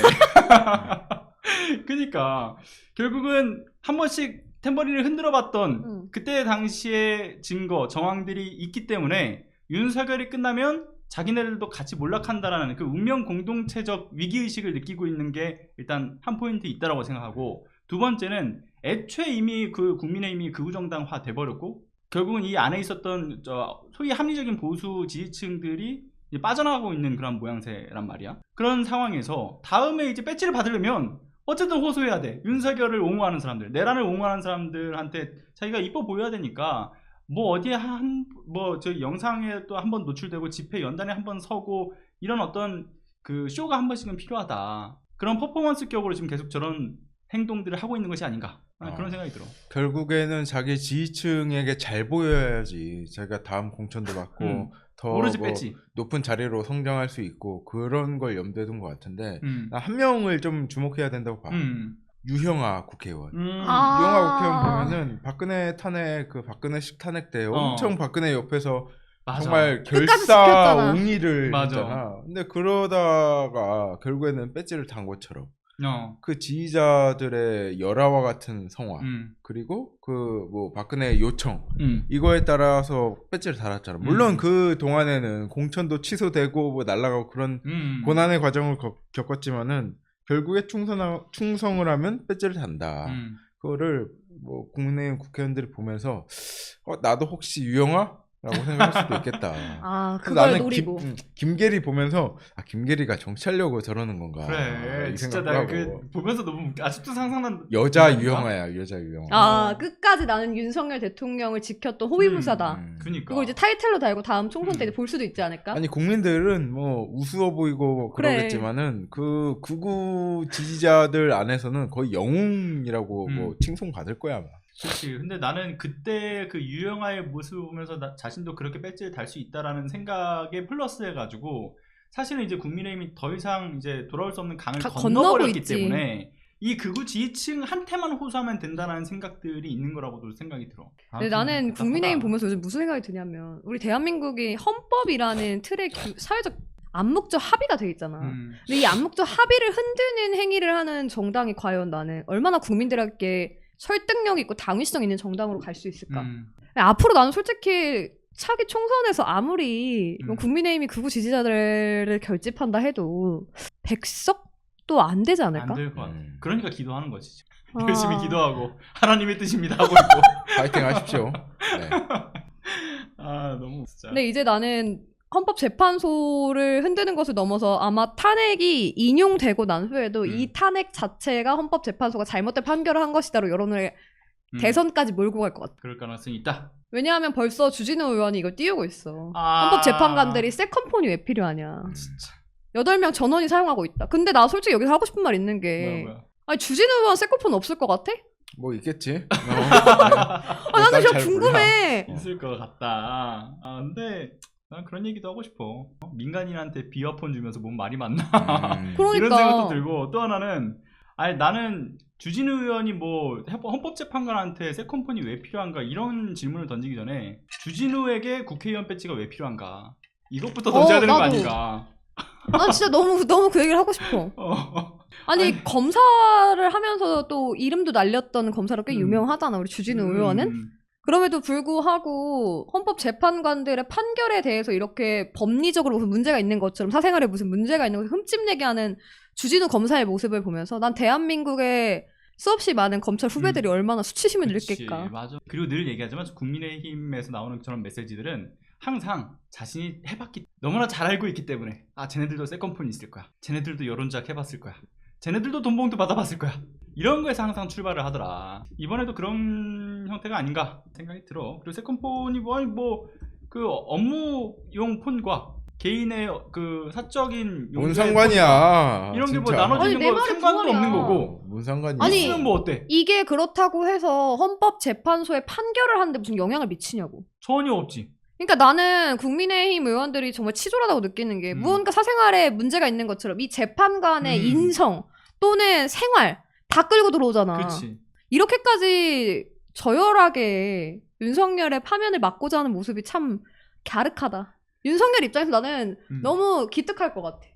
그러니까 결국은 한 번씩 탬버린을 흔들어봤던 그때 당시의 증거, 정황들이 있기 때문에 윤석열이 끝나면 자기네들도 같이 몰락한다라는 그 운명 공동체적 위기의식을 느끼고 있는 게 일단 한 포인트 있다라고 생각하고, 두 번째는 애초에 이미 그 국민의힘이 극우정당화 돼버렸고 결국은 이 안에 있었던 소위 합리적인 보수 지지층들이 이제 빠져나가고 있는 그런 모양새란 말이야. 그런 상황에서 다음에 이제 배지를 받으려면 어쨌든 호소해야 돼. 윤석열을 옹호하는 사람들, 내란을 옹호하는 사람들한테 자기가 이뻐 보여야 되니까 뭐 어디에 저 영상에 또 한 번 노출되고 집회 연단에 한 번 서고 이런 어떤 그 쇼가 한 번씩은 필요하다. 그런 퍼포먼스격으로 지금 계속 저런 행동들을 하고 있는 것이 아닌가 그런 생각이 들어. 결국에는 자기 지지층에게 잘 보여야지 자기가 다음 공천도 받고 더 오로지 뭐 뺐지. 높은 자리로 성장할 수 있고 그런 걸 염두에 둔 것 같은데 나 한 명을 좀 주목해야 된다고 봐. 유형아 국회의원. 유형아 국회의원 보면은 박근혜 탄핵 그 박근혜식 탄핵 때 엄청 박근혜 옆에서 맞아. 정말 끝까지 결사 지켰잖아. 옹의를 맞아. 했잖아. 근데 그러다가 결국에는 배지를 단 것처럼 그 지지자들의 열화와 같은 성화 그리고 그 뭐 박근혜 요청 이거에 따라서 배지를 달았잖아. 물론 그 동안에는 공천도 취소되고 뭐 날아가고 그런 고난의 과정을 겪었지만은 결국에 충성을 하면 배지를 단다. 그거를 뭐 국내의원 국회의원들이 보면서 나도 혹시 유영아? 라고 생각할 수도 있겠다. 그걸 노리고. 김계리 보면서 김계리가 정치하려고 저러는 건가. 그래, 이 진짜 생각도 내가 하고. 보면서 너무 아직도 상상난. 여자 유영아야, 여자 유영아. 끝까지 나는 윤석열 대통령을 지켰던 호위무사다. 그러니까. 그거 이제 타이틀로 달고 다음 총선 때 볼 수도 있지 않을까? 아니 국민들은 뭐 우스워 보이고 뭐 그래. 그러겠지만은 그 극우 지지자들 안에서는 거의 영웅이라고 뭐 칭송 받을 거야 아마. 그렇지. 근데 나는 그때 그 유영아의 모습을 보면서 나 자신도 그렇게 배지를 달 수 있다라는 생각에 플러스 해가지고 사실은 이제 국민의힘이 더 이상 이제 돌아올 수 없는 강을 건너버렸기 때문에 이 극우 지지층한테만 호소하면 된다는 생각들이 있는 거라고도 생각이 들어. 근데 나는 국민의힘 보면서 요즘 무슨 생각이 드냐면 우리 대한민국이 헌법이라는 틀의 사회적 암묵적 합의가 돼 있잖아. 근데 이 암묵적 합의를 흔드는 행위를 하는 정당이 과연 나는 얼마나 국민들에게 설득력 있고 당위성 있는 정당으로 갈 수 있을까? 앞으로 나는 솔직히 차기 총선에서 아무리 뭐 국민의힘이 극우 지지자들을 결집한다 해도 100석도 안 되지 않을까? 안 될 것 같아. 그러니까 기도하는 거지. 열심히 기도하고 하나님의 뜻입니다 하고 있고. 파이팅 하십시오. 네. 너무 진짜. 근데 이제 나는 헌법재판소를 흔드는 것을 넘어서 아마 탄핵이 인용되고 난 후에도 이 탄핵 자체가 헌법재판소가 잘못된 판결을 한 것이다로 여론을 대선까지 몰고 갈 것 같아. 그럴 가능성이 있다. 왜냐하면 벌써 주진우 의원이 이걸 띄우고 있어. 헌법재판관들이 세컨폰이 왜 필요하냐. 진짜. 8명 전원이 사용하고 있다. 근데 나 솔직히 여기서 하고 싶은 말 있는 게 뭐야. 아니 주진우 의원 세컨폰 없을 것 같아? 뭐 있겠지. 나는 좀 궁금해. 있을 것 같다. 근데 난 그런 얘기도 하고 싶어. 민간인한테 비화폰 주면서 뭔 말이 많나. 그러니까. 이런 생각도 들고 또 하나는 나는 주진우 의원이 뭐 헌법재판관한테 세컨폰이 왜 필요한가 이런 질문을 던지기 전에 주진우에게 국회의원 배지가 왜 필요한가 이것부터 던져야 되는 거 나도. 아닌가. 난 진짜 너무 그 얘기를 하고 싶어. 아니 검사를 하면서 또 이름도 날렸던 검사로 꽤 유명하잖아 우리 주진우 의원은. 그럼에도 불구하고 헌법재판관들의 판결에 대해서 이렇게 법리적으로 무슨 문제가 있는 것처럼 사생활에 무슨 문제가 있는 것처럼 흠집내게 하는 주진우 검사의 모습을 보면서 난 대한민국의 수없이 많은 검찰 후배들이 얼마나 수치심을 느낄까. 맞아. 그리고 늘 얘기하지만 국민의힘에서 나오는 저런 메시지들은 항상 자신이 해봤기 너무나 잘 알고 있기 때문에 쟤네들도 세컨폰이 있을 거야. 쟤네들도 여론조작 해봤을 거야. 쟤네들도 돈봉투 받아봤을 거야. 이런 거에서 항상 출발을 하더라. 이번에도 그런 형태가 아닌가 생각이 들어. 그리고 세컨폰이 그 업무용 폰과 개인의 그 사적인 뭔 용도의 상관이야. 이런 게 뭐 진짜. 나눠지는 아니, 내 거 말이 상관도 그 말이야. 없는 거고. 뭔 상관이야. 아니, 있으면 뭐 어때? 이게 그렇다고 해서 헌법재판소에 판결을 하는데 무슨 영향을 미치냐고. 전혀 없지. 그러니까 나는 국민의힘 의원들이 정말 치졸하다고 느끼는 게 무언가 사생활에 문제가 있는 것처럼 이 재판관의 인성 또는 생활 다 끌고 들어오잖아. 그렇지. 이렇게까지 저열하게 윤석열의 파면을 막고자 하는 모습이 참 갸륵하다. 윤석열 입장에서 나는 너무 기특할 것 같아.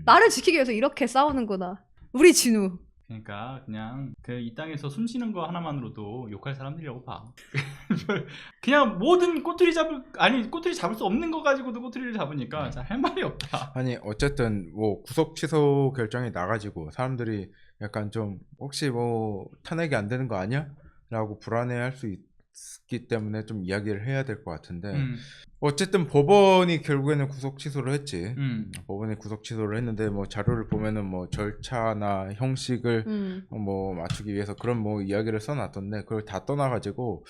나를 지키기 위해서 이렇게 싸우는구나. 우리 진우. 그러니까 그냥 그 이 땅에서 숨 쉬는 거 하나만으로도 욕할 사람들이라고 봐. 그냥 모든 꼬투리 잡을 수 없는 거 가지고도 꼬투리를 잡으니까 잘 할 말이 없다. 아니 어쨌든 뭐 구속 취소 결정이 나가지고 사람들이 약간 좀 혹시 뭐 탄핵이 안 되는 거 아니야? 라고 불안해할 수 있기 때문에 좀 이야기를 해야 될 것 같은데 어쨌든 법원이 결국에는 구속 취소를 했지. 법원이 구속 취소를 했는데 뭐 자료를 보면은 뭐 절차나 형식을 뭐 맞추기 위해서 그런 뭐 이야기를 써놨던데 그걸 다 떠나가지고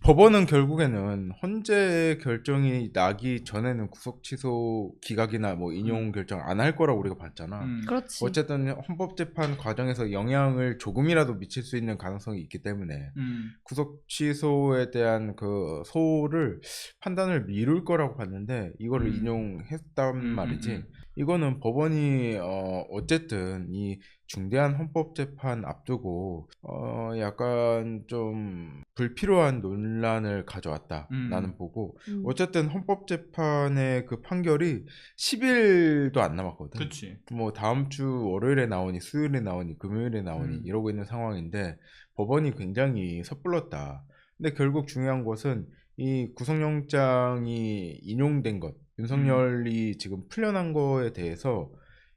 법원은 결국에는 헌재 결정이 나기 전에는 구속 취소 기각이나 뭐 인용 결정 안 할 거라고 우리가 봤잖아. 그렇지. 어쨌든 헌법재판 과정에서 영향을 조금이라도 미칠 수 있는 가능성이 있기 때문에 구속 취소에 대한 그 소를 판단을 미룰 거라고 봤는데 이거를 인용했단 말이지. 이거는 법원이 어쨌든 이 중대한 헌법재판 앞두고 약간 좀 불필요한 논란을 가져왔다 나는 보고 어쨌든 헌법재판의 그 판결이 10일도 안 남았거든. 그렇지. 뭐 다음 주 월요일에 나오니 수요일에 나오니 금요일에 나오니 이러고 있는 상황인데 법원이 굉장히 섣불렀다. 근데 결국 중요한 것은 이 구속영장이 인용된 것, 윤석열이 지금 풀려난 거에 대해서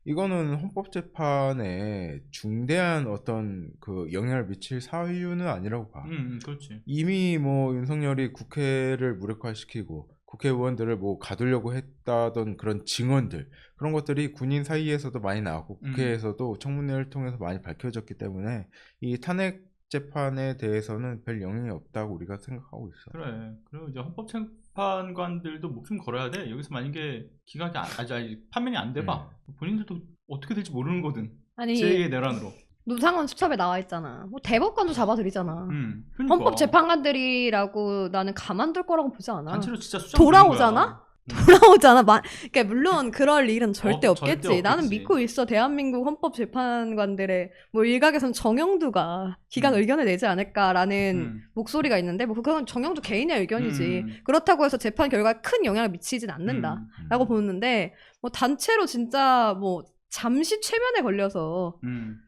이거는 헌법재판에 중대한 어떤 그 영향을 미칠 사유는 아니라고 봐. 그렇지. 이미 뭐 윤석열이 국회를 무력화시키고 국회의원들을 뭐 가두려고 했다던 그런 증언들 그런 것들이 군인 사이에서도 많이 나왔고 국회에서도 청문회를 통해서 많이 밝혀졌기 때문에 이 탄핵 재판에 대해서는 별 영향이 없다고 우리가 생각하고 있어. 그래. 그리고 이제 헌법재판관들도 목숨 걸어야 돼. 여기서 만약에 기각이 아직 판면이 안 돼봐. 본인들도 어떻게 될지 모르는 거든. 아니 제2의 내란으로. 노상원 수첩에 나와 있잖아. 뭐 대법관도 잡아들이잖아. 그러니까. 헌법재판관들이라고 나는 가만둘 거라고 보지 않아. 단체로 진짜 수정 돌아오잖아? 돌아오잖아. 그러니까 물론 그럴 일은 절대 절대 없겠지. 없겠지. 나는 믿고 있어. 대한민국 헌법재판관들의 뭐 일각에선 정영두가 기각 의견을 내지 않을까라는 목소리가 있는데 뭐 그건 정영두 개인의 의견이지. 그렇다고 해서 재판 결과에 큰 영향을 미치진 않는다라고 보는데 뭐 단체로 진짜 뭐 잠시 최면에 걸려서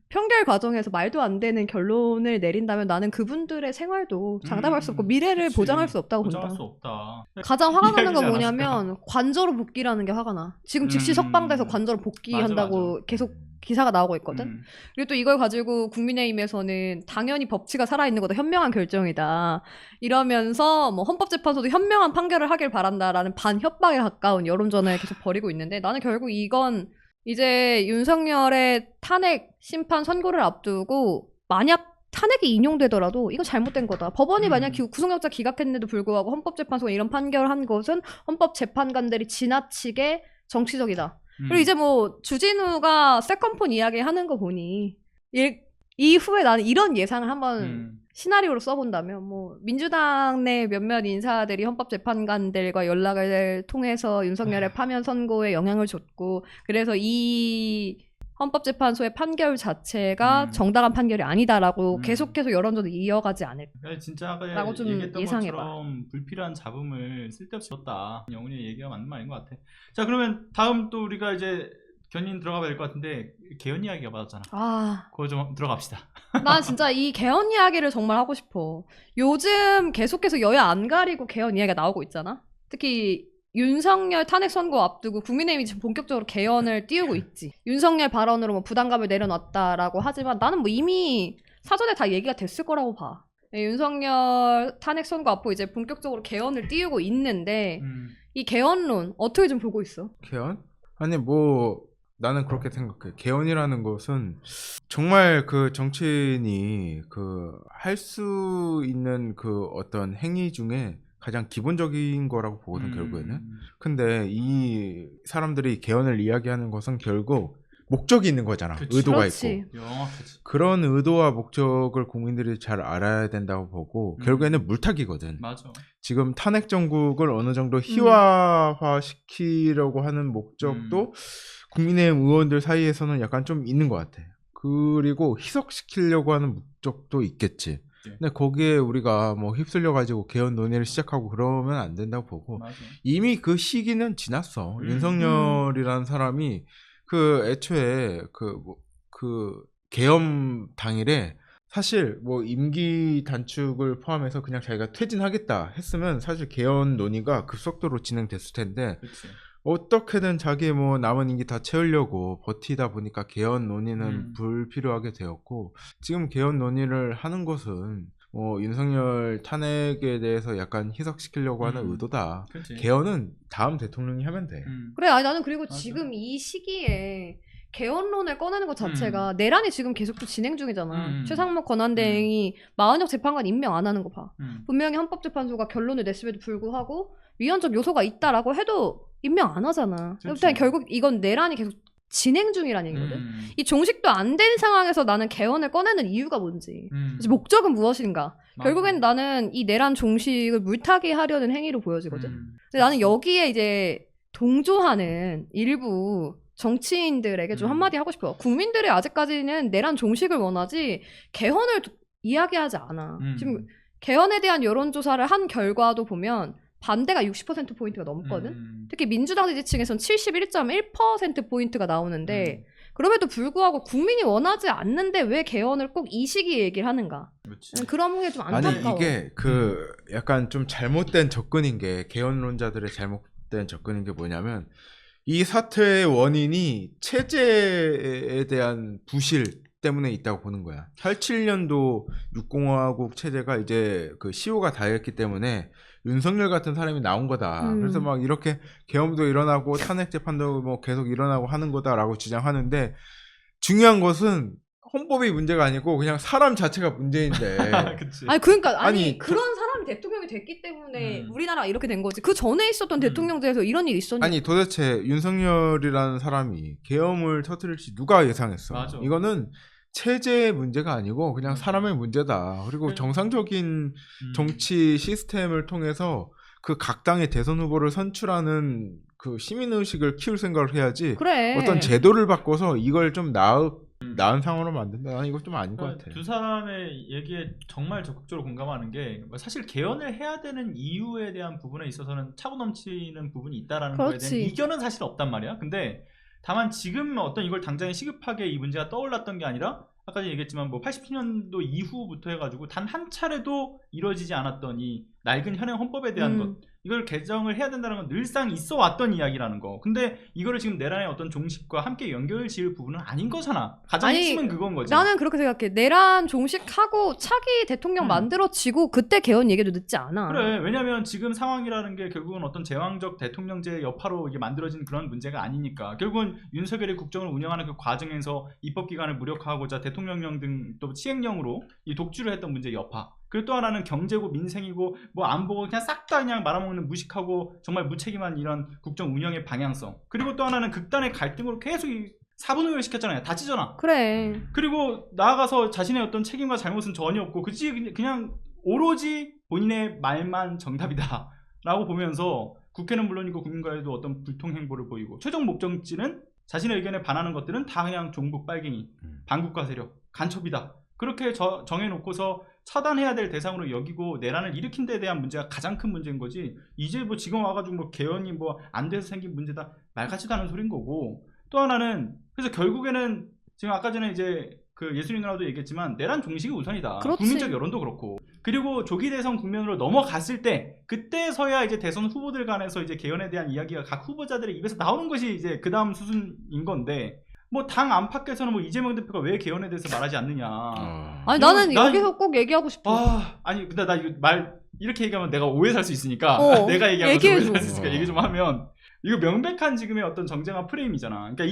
평결 과정에서 말도 안 되는 결론을 내린다면 나는 그분들의 생활도 장담할 수 없고 미래를 그치. 보장할 수 없다고 보장할 본다. 수 없다. 가장 화가 나는 건 이해하지 뭐냐면 관저로 복귀라는 게 화가 나. 지금 즉시 석방돼서 관저로 복귀한다고 맞아. 계속 기사가 나오고 있거든. 그리고 또 이걸 가지고 국민의힘에서는 당연히 법치가 살아있는 것도 현명한 결정이다. 이러면서 뭐 헌법재판소도 현명한 판결을 하길 바란다라는 반협박에 가까운 여론전을 계속 벌이고 있는데 나는 결국 이건 이제 윤석열의 탄핵 심판 선고를 앞두고 만약 탄핵이 인용되더라도 이건 잘못된 거다. 법원이 만약 구속영장 기각했는데도 불구하고 헌법재판소가 이런 판결을 한 것은 헌법재판관들이 지나치게 정치적이다. 그리고 이제 뭐 주진우가 세컨폰 이야기 하는 거 보니 이후에 나는 이런 예상을 한번 시나리오로 써본다면 뭐 민주당 내 몇몇 인사들이 헌법재판관들과 연락을 통해서 윤석열의 파면 선고에 영향을 줬고 그래서 이 헌법재판소의 판결 자체가 정당한 판결이 아니다라고 계속해서 여론전을 이어가지 않을까. 그러니까 진짜 아까 라고 좀 얘기했던 예상해봐. 것처럼 불필요한 잡음을 쓸데없이 줬다. 영훈이 얘기가 맞는 말인 것 같아. 자 그러면 다음 또 우리가 이제 견인 들어가 봐야 될 것 같은데 개헌 이야기가 받았잖아. 그거 좀 들어갑시다. 난 진짜 이 개헌 이야기를 정말 하고 싶어. 요즘 계속해서 여야 안 가리고 개헌 이야기가 나오고 있잖아. 특히 윤석열 탄핵 선고 앞두고 국민의힘이 지금 본격적으로 개헌을 띄우고 있지. 윤석열 발언으로 뭐 부담감을 내려놨다라고 하지만 나는 뭐 이미 사전에 다 얘기가 됐을 거라고 봐. 윤석열 탄핵 선고 앞으로 이제 본격적으로 개헌을 띄우고 있는데 이 개헌론 어떻게 좀 보고 있어? 개헌? 아니 뭐 나는 그렇게 생각해. 개헌이라는 것은 정말 그 정치인이 그 할 수 있는 그 어떤 행위 중에 가장 기본적인 거라고 보거든 결국에는. 근데 이 사람들이 개헌을 이야기하는 것은 결국 목적이 있는 거잖아. 그치. 의도가 그렇지. 있고. 명확하지. 그런 의도와 목적을 국민들이 잘 알아야 된다고 보고 결국에는 물타기거든. 맞아. 지금 탄핵 정국을 어느 정도 희화화 시키려고 하는 목적도 국민의힘 의원들 사이에서는 약간 좀 있는 것 같아. 그리고 희석시키려고 하는 목적도 있겠지. 근데 거기에 우리가 뭐 휩쓸려 가지고 개헌 논의를 시작하고 그러면 안 된다고 보고 맞아. 이미 그 시기는 지났어. 윤석열이라는 사람이 그 애초에 그 개헌 당일에 사실 뭐 임기 단축을 포함해서 그냥 자기가 퇴진하겠다 했으면 사실 개헌 논의가 급속도로 진행됐을 텐데 그치. 어떻게든 자기 뭐 남은 임기 다 채우려고 버티다 보니까 개헌 논의는 불필요하게 되었고 지금 개헌 논의를 하는 것은 윤석열 탄핵에 대해서 약간 희석시키려고 하는 의도다. 그치. 개헌은 다음 대통령이 하면 돼. 그래, 아니 나는 그리고 맞아. 지금 이 시기에 개헌론을 꺼내는 것 자체가 내란이 지금 계속 또 진행 중이잖아. 최상목 권한대행이 마은혁 재판관 임명 안 하는 거 봐. 분명히 헌법재판소가 결론을 냈음에도 불구하고 위헌적 요소가 있다라고 해도 임명 안 하잖아. 일단 결국 이건 내란이 계속 진행 중이라는 얘기거든. 이 종식도 안 된 상황에서 나는 개헌을 꺼내는 이유가 뭔지, 그래서 목적은 무엇인가. 맞아. 결국엔 나는 이 내란 종식을 물타기 하려는 행위로 보여지거든. 근데 나는 여기에 이제 동조하는 일부 정치인들에게 좀 한마디 하고 싶어요. 국민들이 아직까지는 내란 종식을 원하지 개헌을 이야기하지 않아. 지금 개헌에 대한 여론조사를 한 결과도 보면 반대가 60%포인트가 넘거든. 특히 민주당 지지층에선 71.1%포인트가 나오는데 그럼에도 불구하고 국민이 원하지 않는데 왜 개헌을 꼭 이 시기에 얘기를 하는가. 그치. 그런 게 좀 아니 안타까워. 이게 그 약간 좀 잘못된 접근인 게 개헌론자들의 잘못된 접근인 게 뭐냐면 이 사태의 원인이 체제에 대한 부실 때문에 있다고 보는 거야. 87년도 6공화국 체제가 이제 그 시효가 다했기 때문에 윤석열 같은 사람이 나온 거다. 그래서 막 이렇게 계엄도 일어나고 탄핵 재판도 뭐 계속 일어나고 하는 거다라고 주장하는데 중요한 것은 헌법이 문제가 아니고 그냥 사람 자체가 문제인데. 그치. 아니 그러니까 아니, 그런 사람이 대통령이 됐기 때문에 우리나라가 이렇게 된 거지. 그 전에 있었던 대통령제에서 이런 일이 있었냐? 아니 도대체 윤석열이라는 사람이 계엄을 터뜨릴지 누가 예상했어? 맞아. 이거는 체제의 문제가 아니고 그냥 사람의 문제다. 그리고 정상적인 정치 시스템을 통해서 그 각 당의 대선 후보를 선출하는 그 시민 의식을 키울 생각을 해야지. 그래. 어떤 제도를 바꿔서 이걸 좀 나은 상황으로 만든다. 나는 이거 좀 아닌 것 같아. 두 사람의 얘기에 정말 적극적으로 공감하는 게 사실 개헌을 해야 되는 이유에 대한 부분에 있어서는 차고 넘치는 부분이 있다라는 거에 그렇지. 대한 이견은 사실 없단 말이야. 근데 다만 지금 어떤 이걸 당장에 시급하게 이 문제가 떠올랐던 게 아니라 아까 얘기했지만 뭐 87년도 이후부터 해가지고 단 한 차례도 이루어지지 않았던 이 낡은 현행 헌법에 대한 것, 이걸 개정을 해야 된다는 건 늘상 있어 왔던 이야기라는 거. 근데 이거를 지금 내란의 어떤 종식과 함께 연결 지을 부분은 아닌 거잖아. 가장 핵심은 그건 거지. 나는 그렇게 생각해. 내란 종식하고 차기 대통령 만들어지고 그때 개헌 얘기도 늦지 않아. 그래. 왜냐면 지금 상황이라는 게 결국은 어떤 제왕적 대통령제의 여파로 이게 만들어진 그런 문제가 아니니까. 결국은 윤석열이 국정을 운영하는 그 과정에서 입법기관을 무력화하고자 대통령령 등 또 시행령으로 이 독주를 했던 문제의 여파. 그리고 또 하나는 경제고 민생이고 뭐 안보고 그냥 싹 다 그냥 말아먹는 무식하고 정말 무책임한 이런 국정 운영의 방향성. 그리고 또 하나는 극단의 갈등으로 계속 이 사분의를 시켰잖아요. 다 찢어놔. 그래. 그리고 나아가서 자신의 어떤 책임과 잘못은 전혀 없고 그냥 오로지 본인의 말만 정답이다 라고 보면서 국회는 물론이고 국민과에도 어떤 불통행보를 보이고 최종 목적지는 자신의 의견에 반하는 것들은 다 그냥 종북 빨갱이, 반국가 세력, 간첩이다. 그렇게 정해놓고서 차단해야 될 대상으로 여기고 내란을 일으킨 데에 대한 문제가 가장 큰 문제인 거지. 이제 뭐 지금 와가지고 뭐 개헌이 뭐 안 돼서 생긴 문제다 말 같지도 않은 소린 거고. 또 하나는 그래서 결국에는 지금 아까 전에 이제 그 예술이 누나도 얘기했지만 내란 종식이 우선이다. 그렇지. 국민적 여론도 그렇고. 그리고 조기 대선 국면으로 넘어갔을 때 그때서야 이제 대선 후보들 간에서 이제 개헌에 대한 이야기가 각 후보자들의 입에서 나오는 것이 이제 그 다음 수순인 건데. 뭐 당 안팎에서는 뭐 이재명 대표가 왜 개헌에 대해서 말하지 않느냐. 아니 나는 여기서 꼭 얘기하고 싶어. 아니 근데 나 이거 말 이렇게 얘기하면 내가 오해 살 수 있으니까 내가 얘기하면 오해 얘기해줘. 살 수 있으니까 얘기 좀 하면 이거 명백한 지금의 어떤 정쟁화 프레임이잖아. 그러니까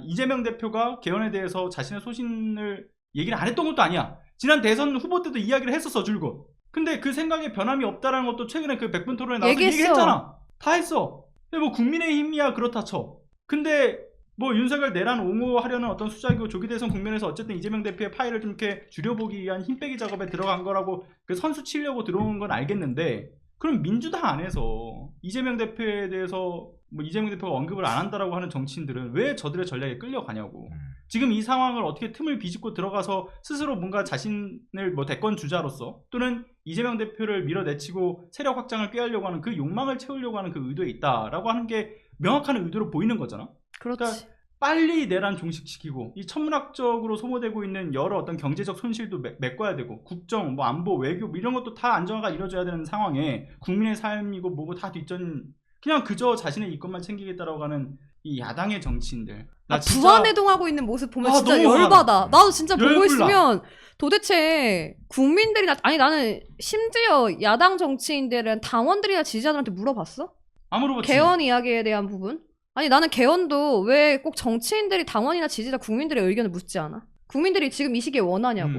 이재명 대표가 개헌에 대해서 자신의 소신을 얘기를 안 했던 것도 아니야. 지난 대선 후보 때도 이야기를 했었어 줄곧. 근데 그 생각에 변함이 없다라는 것도 최근에 그 100분 토론에 나와서 얘기했잖아. 다 했어. 근데 뭐 국민의힘이야 그렇다 쳐. 근데 뭐 윤석열 내란 옹호하려는 어떤 수작이고 조기 대선 국면에서 어쨌든 이재명 대표의 파일을 좀 이렇게 줄여보기 위한 힘빼기 작업에 들어간 거라고 그 선수 치려고 들어온 건 알겠는데 그럼 민주당 안에서 이재명 대표에 대해서 뭐 이재명 대표가 언급을 안 한다라고 하는 정치인들은 왜 저들의 전략에 끌려가냐고. 지금 이 상황을 어떻게 틈을 비집고 들어가서 스스로 뭔가 자신을 뭐 대권 주자로서 또는 이재명 대표를 밀어내치고 세력 확장을 꾀하려고 하는 그 욕망을 채우려고 하는 그 의도에 있다라고 하는 게 명확한 의도로 보이는 거잖아. 그렇지. 그러니까 빨리 내란 종식시키고 이 천문학적으로 소모되고 있는 여러 어떤 경제적 손실도 메꿔야 되고 국정, 뭐 안보, 외교 뭐 이런 것도 다 안정화가 이루어져야 되는 상황에 국민의 삶이고 뭐고 다 뒷전 그냥 그저 자신의 이권만 챙기겠다라고 하는 이 야당의 정치인들. 나 진짜 부안해동하고 있는 모습 보면 진짜 너무 열받아. 나도 진짜 보고 열불나. 있으면 도대체 국민들이나 아니 나는 심지어 야당 정치인들은 당원들이나 지지자들한테 물어봤어? 안 물어봤지. 개헌 이야기에 대한 부분? 아니 나는 개헌도 왜 꼭 정치인들이 당원이나 지지자 국민들의 의견을 묻지 않아? 국민들이 지금 이 시기에 원하냐고.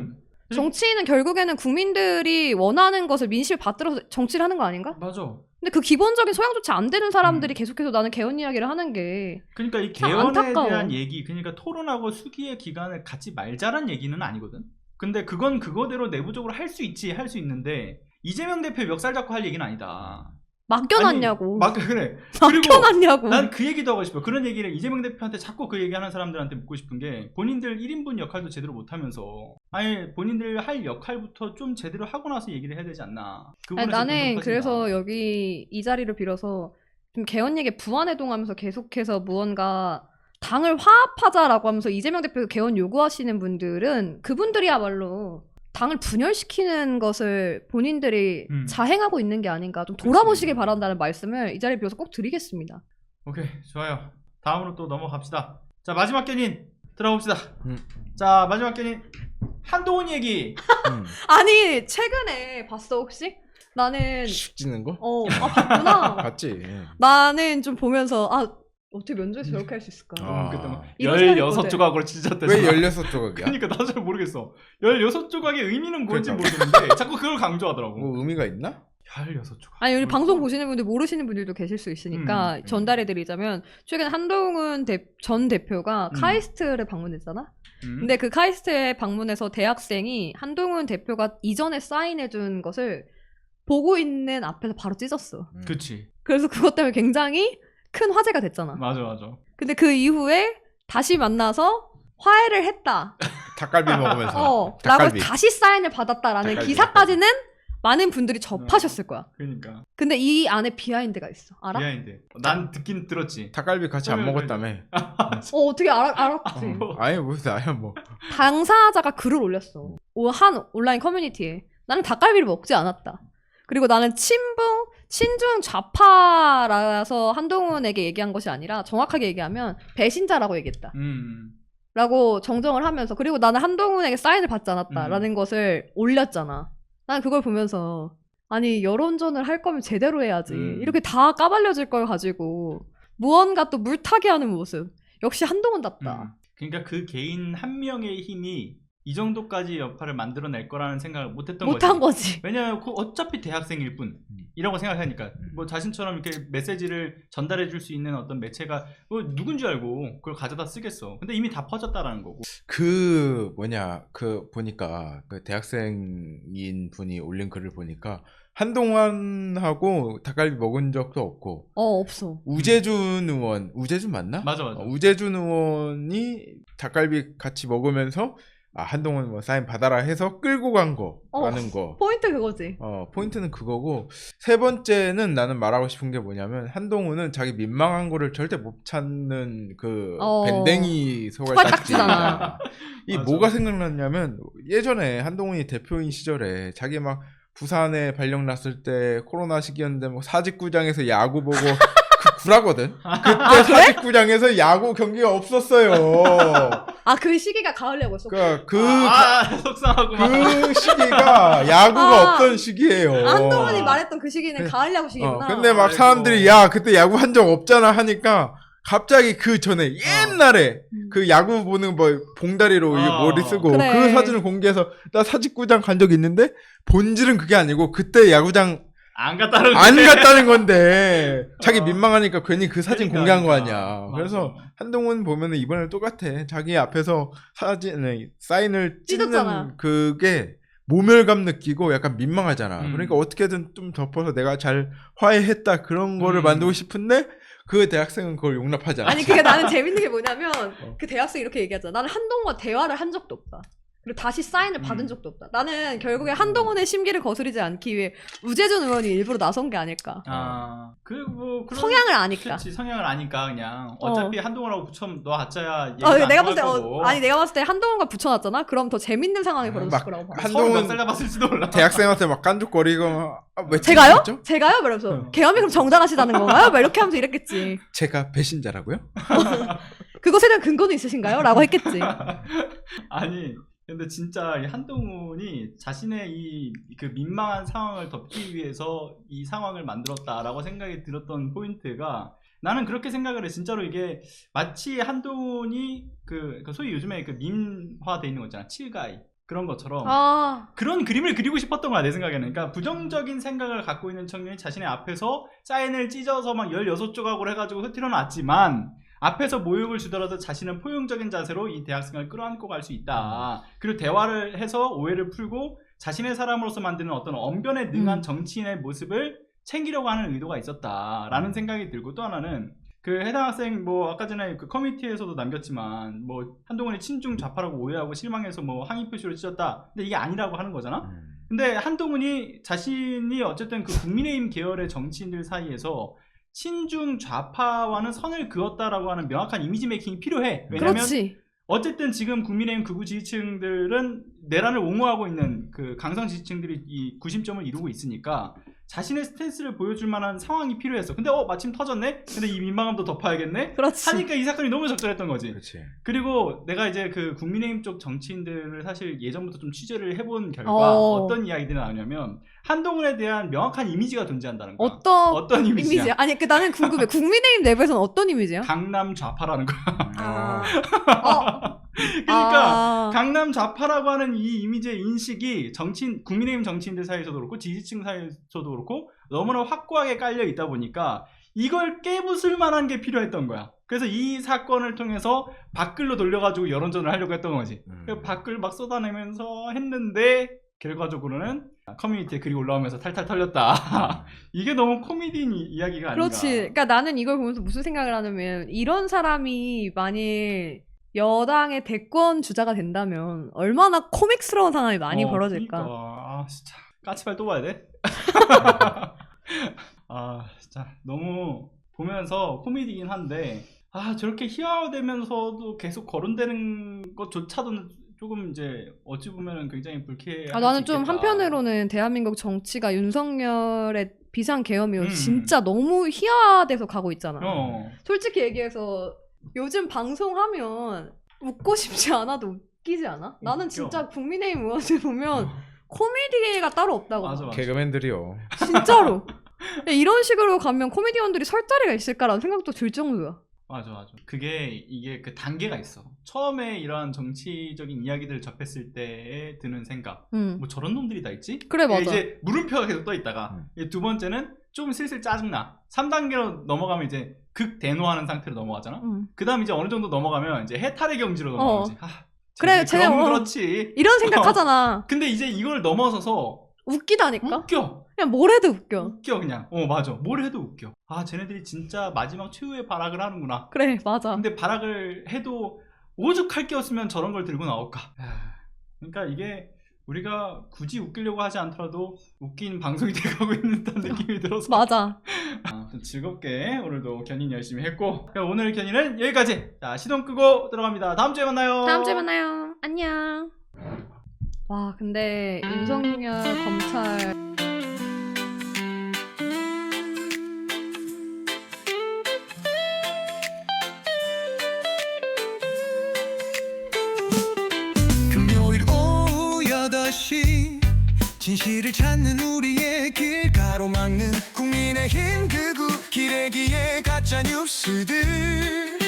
정치인은 결국에는 국민들이 원하는 것을 민심을 받들어서 정치를 하는 거 아닌가? 맞아. 근데 그 기본적인 소양조차 안 되는 사람들이 계속해서 나는 개헌 이야기를 하는 게 그러니까 이 참 개헌에 안타까워. 대한 얘기, 그러니까 토론하고 수기의 기간을 갖지 말자란 얘기는 아니거든. 근데 그건 그거대로 내부적으로 할 수 있지, 할 수 있는데 이재명 대표 멱살 잡고 할 얘기는 아니다. 맡겨놨냐고. 그래. 그리고 맡겨놨냐고. 난 그 얘기도 하고 싶어. 그런 얘기를 이재명 대표한테 자꾸 그 얘기하는 사람들한테 묻고 싶은 게 본인들 1인분 역할도 제대로 못하면서 아니 본인들 할 역할부터 좀 제대로 하고 나서 얘기를 해야 되지 않나. 그 아니, 부분에서 나는 분석하지 그래서 마. 여기 이 자리를 빌어서 좀 개헌 얘기에 부안해동하면서 계속해서 무언가 당을 화합하자라고 하면서 이재명 대표 개헌 요구하시는 분들은 그분들이야말로 당을 분열시키는 것을 본인들이 자행하고 있는 게 아닌가 좀 돌아보시길 바란다는 말씀을 이 자리에 빌어서 꼭 드리겠습니다. 오케이, 좋아요. 다음으로 또 넘어갑시다. 자, 마지막 견인 들어봅시다. 자, 마지막 견인 한동훈 얘기. 아니 최근에 봤어 혹시? 나는 슉 찢는 거? 봤구나. 봤지. 나는 좀 보면서 어떻게 면접에서 저렇게 할 수 있을까? 그때 뭐 이런 생각이 16조각으로 찢었대. 왜 16조각이야? 그러니까 나도 잘 모르겠어. 16조각의 의미는 뭔지 모르겠는데 자꾸 그걸 강조하더라고. 뭐 의미가 있나? 16조각. 아니 우리 방송 보시는 분들 모르시는 분들도 계실 수 있으니까 전달해드리자면 최근 한동훈 전 대표가 카이스트를 방문했잖아. 근데 그 카이스트에 방문해서 대학생이 한동훈 대표가 이전에 사인해준 것을 보고 있는 앞에서 바로 찢었어. 그치. 그래서 그것 때문에 굉장히 큰 화제가 됐잖아. 맞아. 근데 그 이후에 다시 만나서 화해를 했다. 닭갈비 먹으면서. 라고 닭갈비. 다시 사인을 받았다라는 닭갈비, 기사까지는 많은 분들이 접하셨을 거야. 그러니까. 근데 이 안에 비하인드가 있어. 알아? 비하인드. 난 듣긴 들었지. 닭갈비 같이 안 먹었다며. 어떻게 알았지? 아니 무슨 아야 뭐. 당사자가 글을 올렸어. 한 온라인 커뮤니티에. 나는 닭갈비를 먹지 않았다. 그리고 나는 친중 좌파라서 한동훈에게 얘기한 것이 아니라 정확하게 얘기하면 배신자라고 얘기했다. 라고 정정을 하면서 그리고 나는 한동훈에게 사인을 받지 않았다라는 것을 올렸잖아. 난 그걸 보면서 아니 여론전을 할 거면 제대로 해야지. 이렇게 다 까발려질 걸 가지고 무언가 또 물타기 하는 모습. 역시 한동훈답다. 그러니까 그 개인 한 명의 힘이 이 정도까지 역할을 만들어낼 거라는 생각을 못했던 못한 거지. 왜냐면 어차피 대학생일 뿐이라고 생각하니까 뭐 자신처럼 이렇게 메시지를 전달해 줄 수 있는 어떤 매체가 뭐 누군지 알고 그걸 가져다 쓰겠어. 근데 이미 다 퍼졌다라는 거고. 보니까 그 대학생인 분이 올린 글을 보니까 한동훈하고 닭갈비 먹은 적도 없고. 없어. 우재준 맞나? 맞아. 우재준 의원이 닭갈비 같이 먹으면서 한동훈 뭐 사인 받아라 해서 끌고 간 거라는 거. 포인트 그거지. 포인트는 그거고. 세 번째는 나는 말하고 싶은 게 뭐냐면 한동훈은 자기 민망한 거를 절대 못 찾는 그 밴댕이 소갈딱지잖아. 이 맞아. 뭐가 생각났냐면 예전에 한동훈이 대표인 시절에 자기 막 부산에 발령 났을 때 코로나 시기였는데 뭐 사직구장에서 야구 보고 그 구라거든. 그때 사직구장에서 야구 경기가 없었어요. 아, 그 시기가 가을 야구였어. 그러니까 속상하구만. 그 시기가 야구가 없던 시기예요. 한동훈이 말했던 그 시기는 가을 야구 시기구나. 근데 막 아이고. 사람들이 야 그때 야구 한 적 없잖아 하니까 갑자기 그 전에 옛날에 그 야구 보는 뭐 봉다리로 이게 머리 쓰고 그래. 그 사진을 공개해서 나 사직구장 간 적 있는데 본질은 그게 아니고 그때 야구장 안 갔다는 안 갔다는 건데 자기 민망하니까 괜히 그 사진 그러니까, 공개한 거 아니야. 맞아. 그래서 한동훈 보면은 이번에 똑같아. 자기 앞에서 사인을 찢었잖아. 찢는 그게 모멸감 느끼고 약간 민망하잖아. 음. 그러니까 어떻게든 좀 덮어서 내가 잘 화해했다 그런 거를 만들고 싶은데 그 대학생은 그걸 용납하지 않아. 아니, 그게 나는 재밌는 게 뭐냐면 그 대학생이 이렇게 얘기하잖아. 나는 한동훈과 대화를 한 적도 없다. 그리고 다시 사인을 받은 적도 없다. 나는 결국에 한동훈의 심기를 거스르지 않기 위해 우재준 의원이 일부러 나선 게 아닐까. 뭐 그런 성향을 아니까. 그렇지, 성향을 아니까 그냥 어차피 한동훈하고 붙여면 너 가짜야. 내가 봤을 때 내가 봤을 때 한동훈과 붙여놨잖아. 그럼 더 재밌는 상황이 벌어졌을 막 거라고 봐. 한동훈 몇살 잡았을지도 몰라. 대학생한테 막 깐죽거리고 왜 제가요? 찢었죠? 제가요? 그러면서 계엄이 그럼 정당하시다는 건가요? 막 이렇게 하면서 이랬겠지. 제가 배신자라고요? 그것에 대한 근거는 있으신가요? 라고 했겠지. 아니 근데 진짜 이 한동훈이 자신의 이 그 민망한 상황을 덮기 위해서 이 상황을 만들었다라고 생각이 들었던 포인트가 나는 그렇게 생각을 해. 진짜로 이게 마치 한동훈이 그 소위 요즘에 그 밈화돼 있는 거 있잖아. 칠가이 그런 것처럼 그런 그림을 그리고 싶었던 거야 내 생각에는. 그러니까 부정적인 생각을 갖고 있는 청년이 자신의 앞에서 사인을 찢어서 막 16조각으로 해가지고 흐트려 놨지만 앞에서 모욕을 주더라도 자신은 포용적인 자세로 이 대학생을 끌어안고 갈 수 있다. 그리고 대화를 해서 오해를 풀고 자신의 사람으로서 만드는 어떤 언변에 능한 정치인의 모습을 챙기려고 하는 의도가 있었다라는 생각이 들고, 또 하나는 그 해당 학생 뭐 아까 전에 그 커뮤니티에서도 남겼지만 뭐 한동훈이 친중 좌파라고 오해하고 실망해서 뭐 항의 표시로 찢었다. 근데 이게 아니라고 하는 거잖아. 근데 한동훈이 자신이 어쨌든 그 국민의힘 계열의 정치인들 사이에서 친중 좌파와는 선을 그었다라고 하는 명확한 이미지 메이킹이 필요해. 왜냐면 그렇지. 어쨌든 지금 국민의힘 극우 지지층들은 내란을 옹호하고 있는 그 강성 지지층들이 이 구심점을 이루고 있으니까 자신의 스탠스를 보여줄 만한 상황이 필요했어. 근데 마침 터졌네? 근데 이 민망함도 덮어야겠네? 그렇지. 하니까 이 사건이 너무 적절했던 거지. 그렇지. 그리고 내가 이제 그 국민의힘 쪽 정치인들을 사실 예전부터 좀 취재를 해본 결과 어떤 이야기들이 나오냐면 한동훈에 대한 명확한 이미지가 존재한다는 거야. 어떤 이미지야? 이미지야? 아니 나는 궁금해. 국민의힘 내부에서는 어떤 이미지야? 강남 좌파라는 거야. 그러니까 강남 좌파라고 하는 이 이미지의 인식이 국민의힘 정치인들 사이에서도 그렇고 지지층 사이에서도 그렇고 너무나 확고하게 깔려 있다 보니까 이걸 깨부술 만한 게 필요했던 거야. 그래서 이 사건을 통해서 밖으로 돌려가지고 여론전을 하려고 했던 거지. 밖을 막 쏟아내면서 했는데 결과적으로는 커뮤니티에 글이 올라오면서 탈탈 털렸다. 이게 너무 코미디인 이야기가 아닌가. 그렇지. 그러니까 나는 이걸 보면서 무슨 생각을 하냐면 이런 사람이 만일 여당의 대권 주자가 된다면 얼마나 코믹스러운 상황이 많이 벌어질까. 그러니까. 진짜 까치발 또 봐야 돼? 진짜 너무 보면서 코미디긴 한데 저렇게 희화화되면서도 계속 거론되는 것조차도 조금 이제 어찌 보면 굉장히 불쾌할 나는 수 좀 있겠다. 한편으로는 대한민국 정치가 윤석열의 비상계엄이고 진짜 너무 희화화돼서 가고 있잖아. 솔직히 얘기해서 요즘 방송하면 웃고 싶지 않아도 웃기지 않아? 나는 진짜 국민의힘 의원들 보면 코미디가 따로 없다고. 맞아. 개그맨들이요. 진짜로. 이런 식으로 가면 코미디언들이 설 자리가 있을까라는 생각도 들 정도야. 맞아. 이게 그 단계가 있어. 처음에 이런 정치적인 이야기들을 접했을 때에 드는 생각. 뭐 저런 놈들이 다 있지? 그래, 맞아. 이제 물음표가 계속 떠 있다가 두 번째는 좀 슬슬 짜증나. 3단계로 넘어가면 이제 극대노하는 상태로 넘어가잖아. 그 다음 이제 어느 정도 넘어가면 이제 해탈의 경지로 넘어가지. 그래, 그럼 그렇지. 이런 생각하잖아. 근데 이제 이걸 넘어서서 웃기다니까? 웃겨. 그냥 뭘 해도 웃겨. 그냥. 맞아. 뭘 해도 웃겨. 쟤네들이 진짜 마지막 최후의 발악을 하는구나. 그래, 맞아. 근데 발악을 해도 오죽할 게 없으면 저런 걸 들고 나올까. 그러니까 이게 우리가 굳이 웃기려고 하지 않더라도 웃긴 방송이 돼가고 있는 듯한 느낌이 들어서. 맞아. 좀 즐겁게 오늘도 견인 열심히 했고, 오늘 견인은 여기까지. 자, 시동 끄고 들어갑니다. 다음 주에 만나요. 안녕. 와, 근데 윤석열 검찰 다시 진실을 찾는 우리의 길 가로막는 국민의힘 극우 기레기의 가짜 뉴스들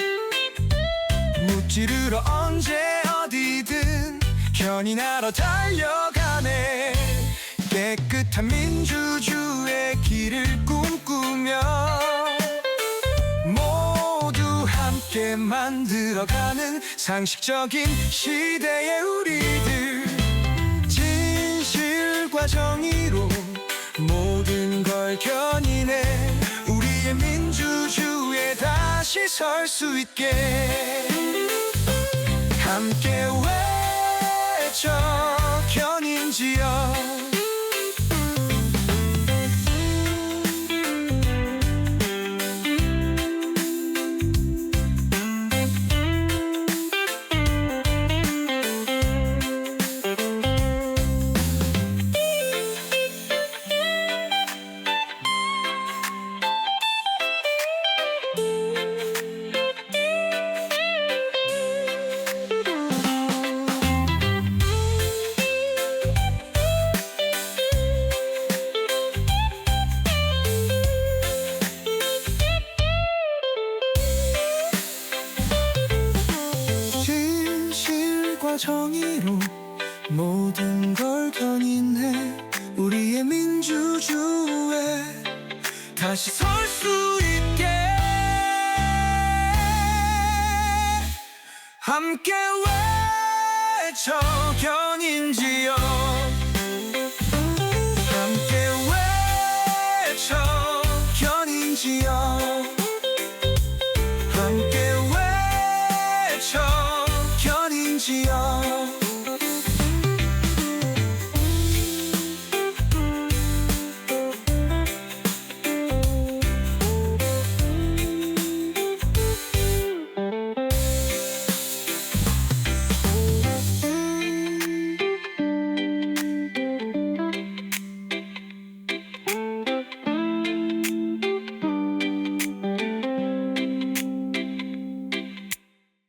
무찌르러 언제 어디든 견인하러 달려가네 깨끗한 민주주의 길을 꿈꾸며 모두 함께 만들어가는 상식적인 시대의 우리들 진실과 정의로 모든 걸 견인해 우리의 민주주의에 다시 설 수 있게 함께 외쳐 견인지어 진실과 정의로 모든 걸 견인해 우리의 민주주의에 다시 설 수 있게 함께 외쳐 견인지어 함께 외쳐 견인지어 함께 외쳐 견인지어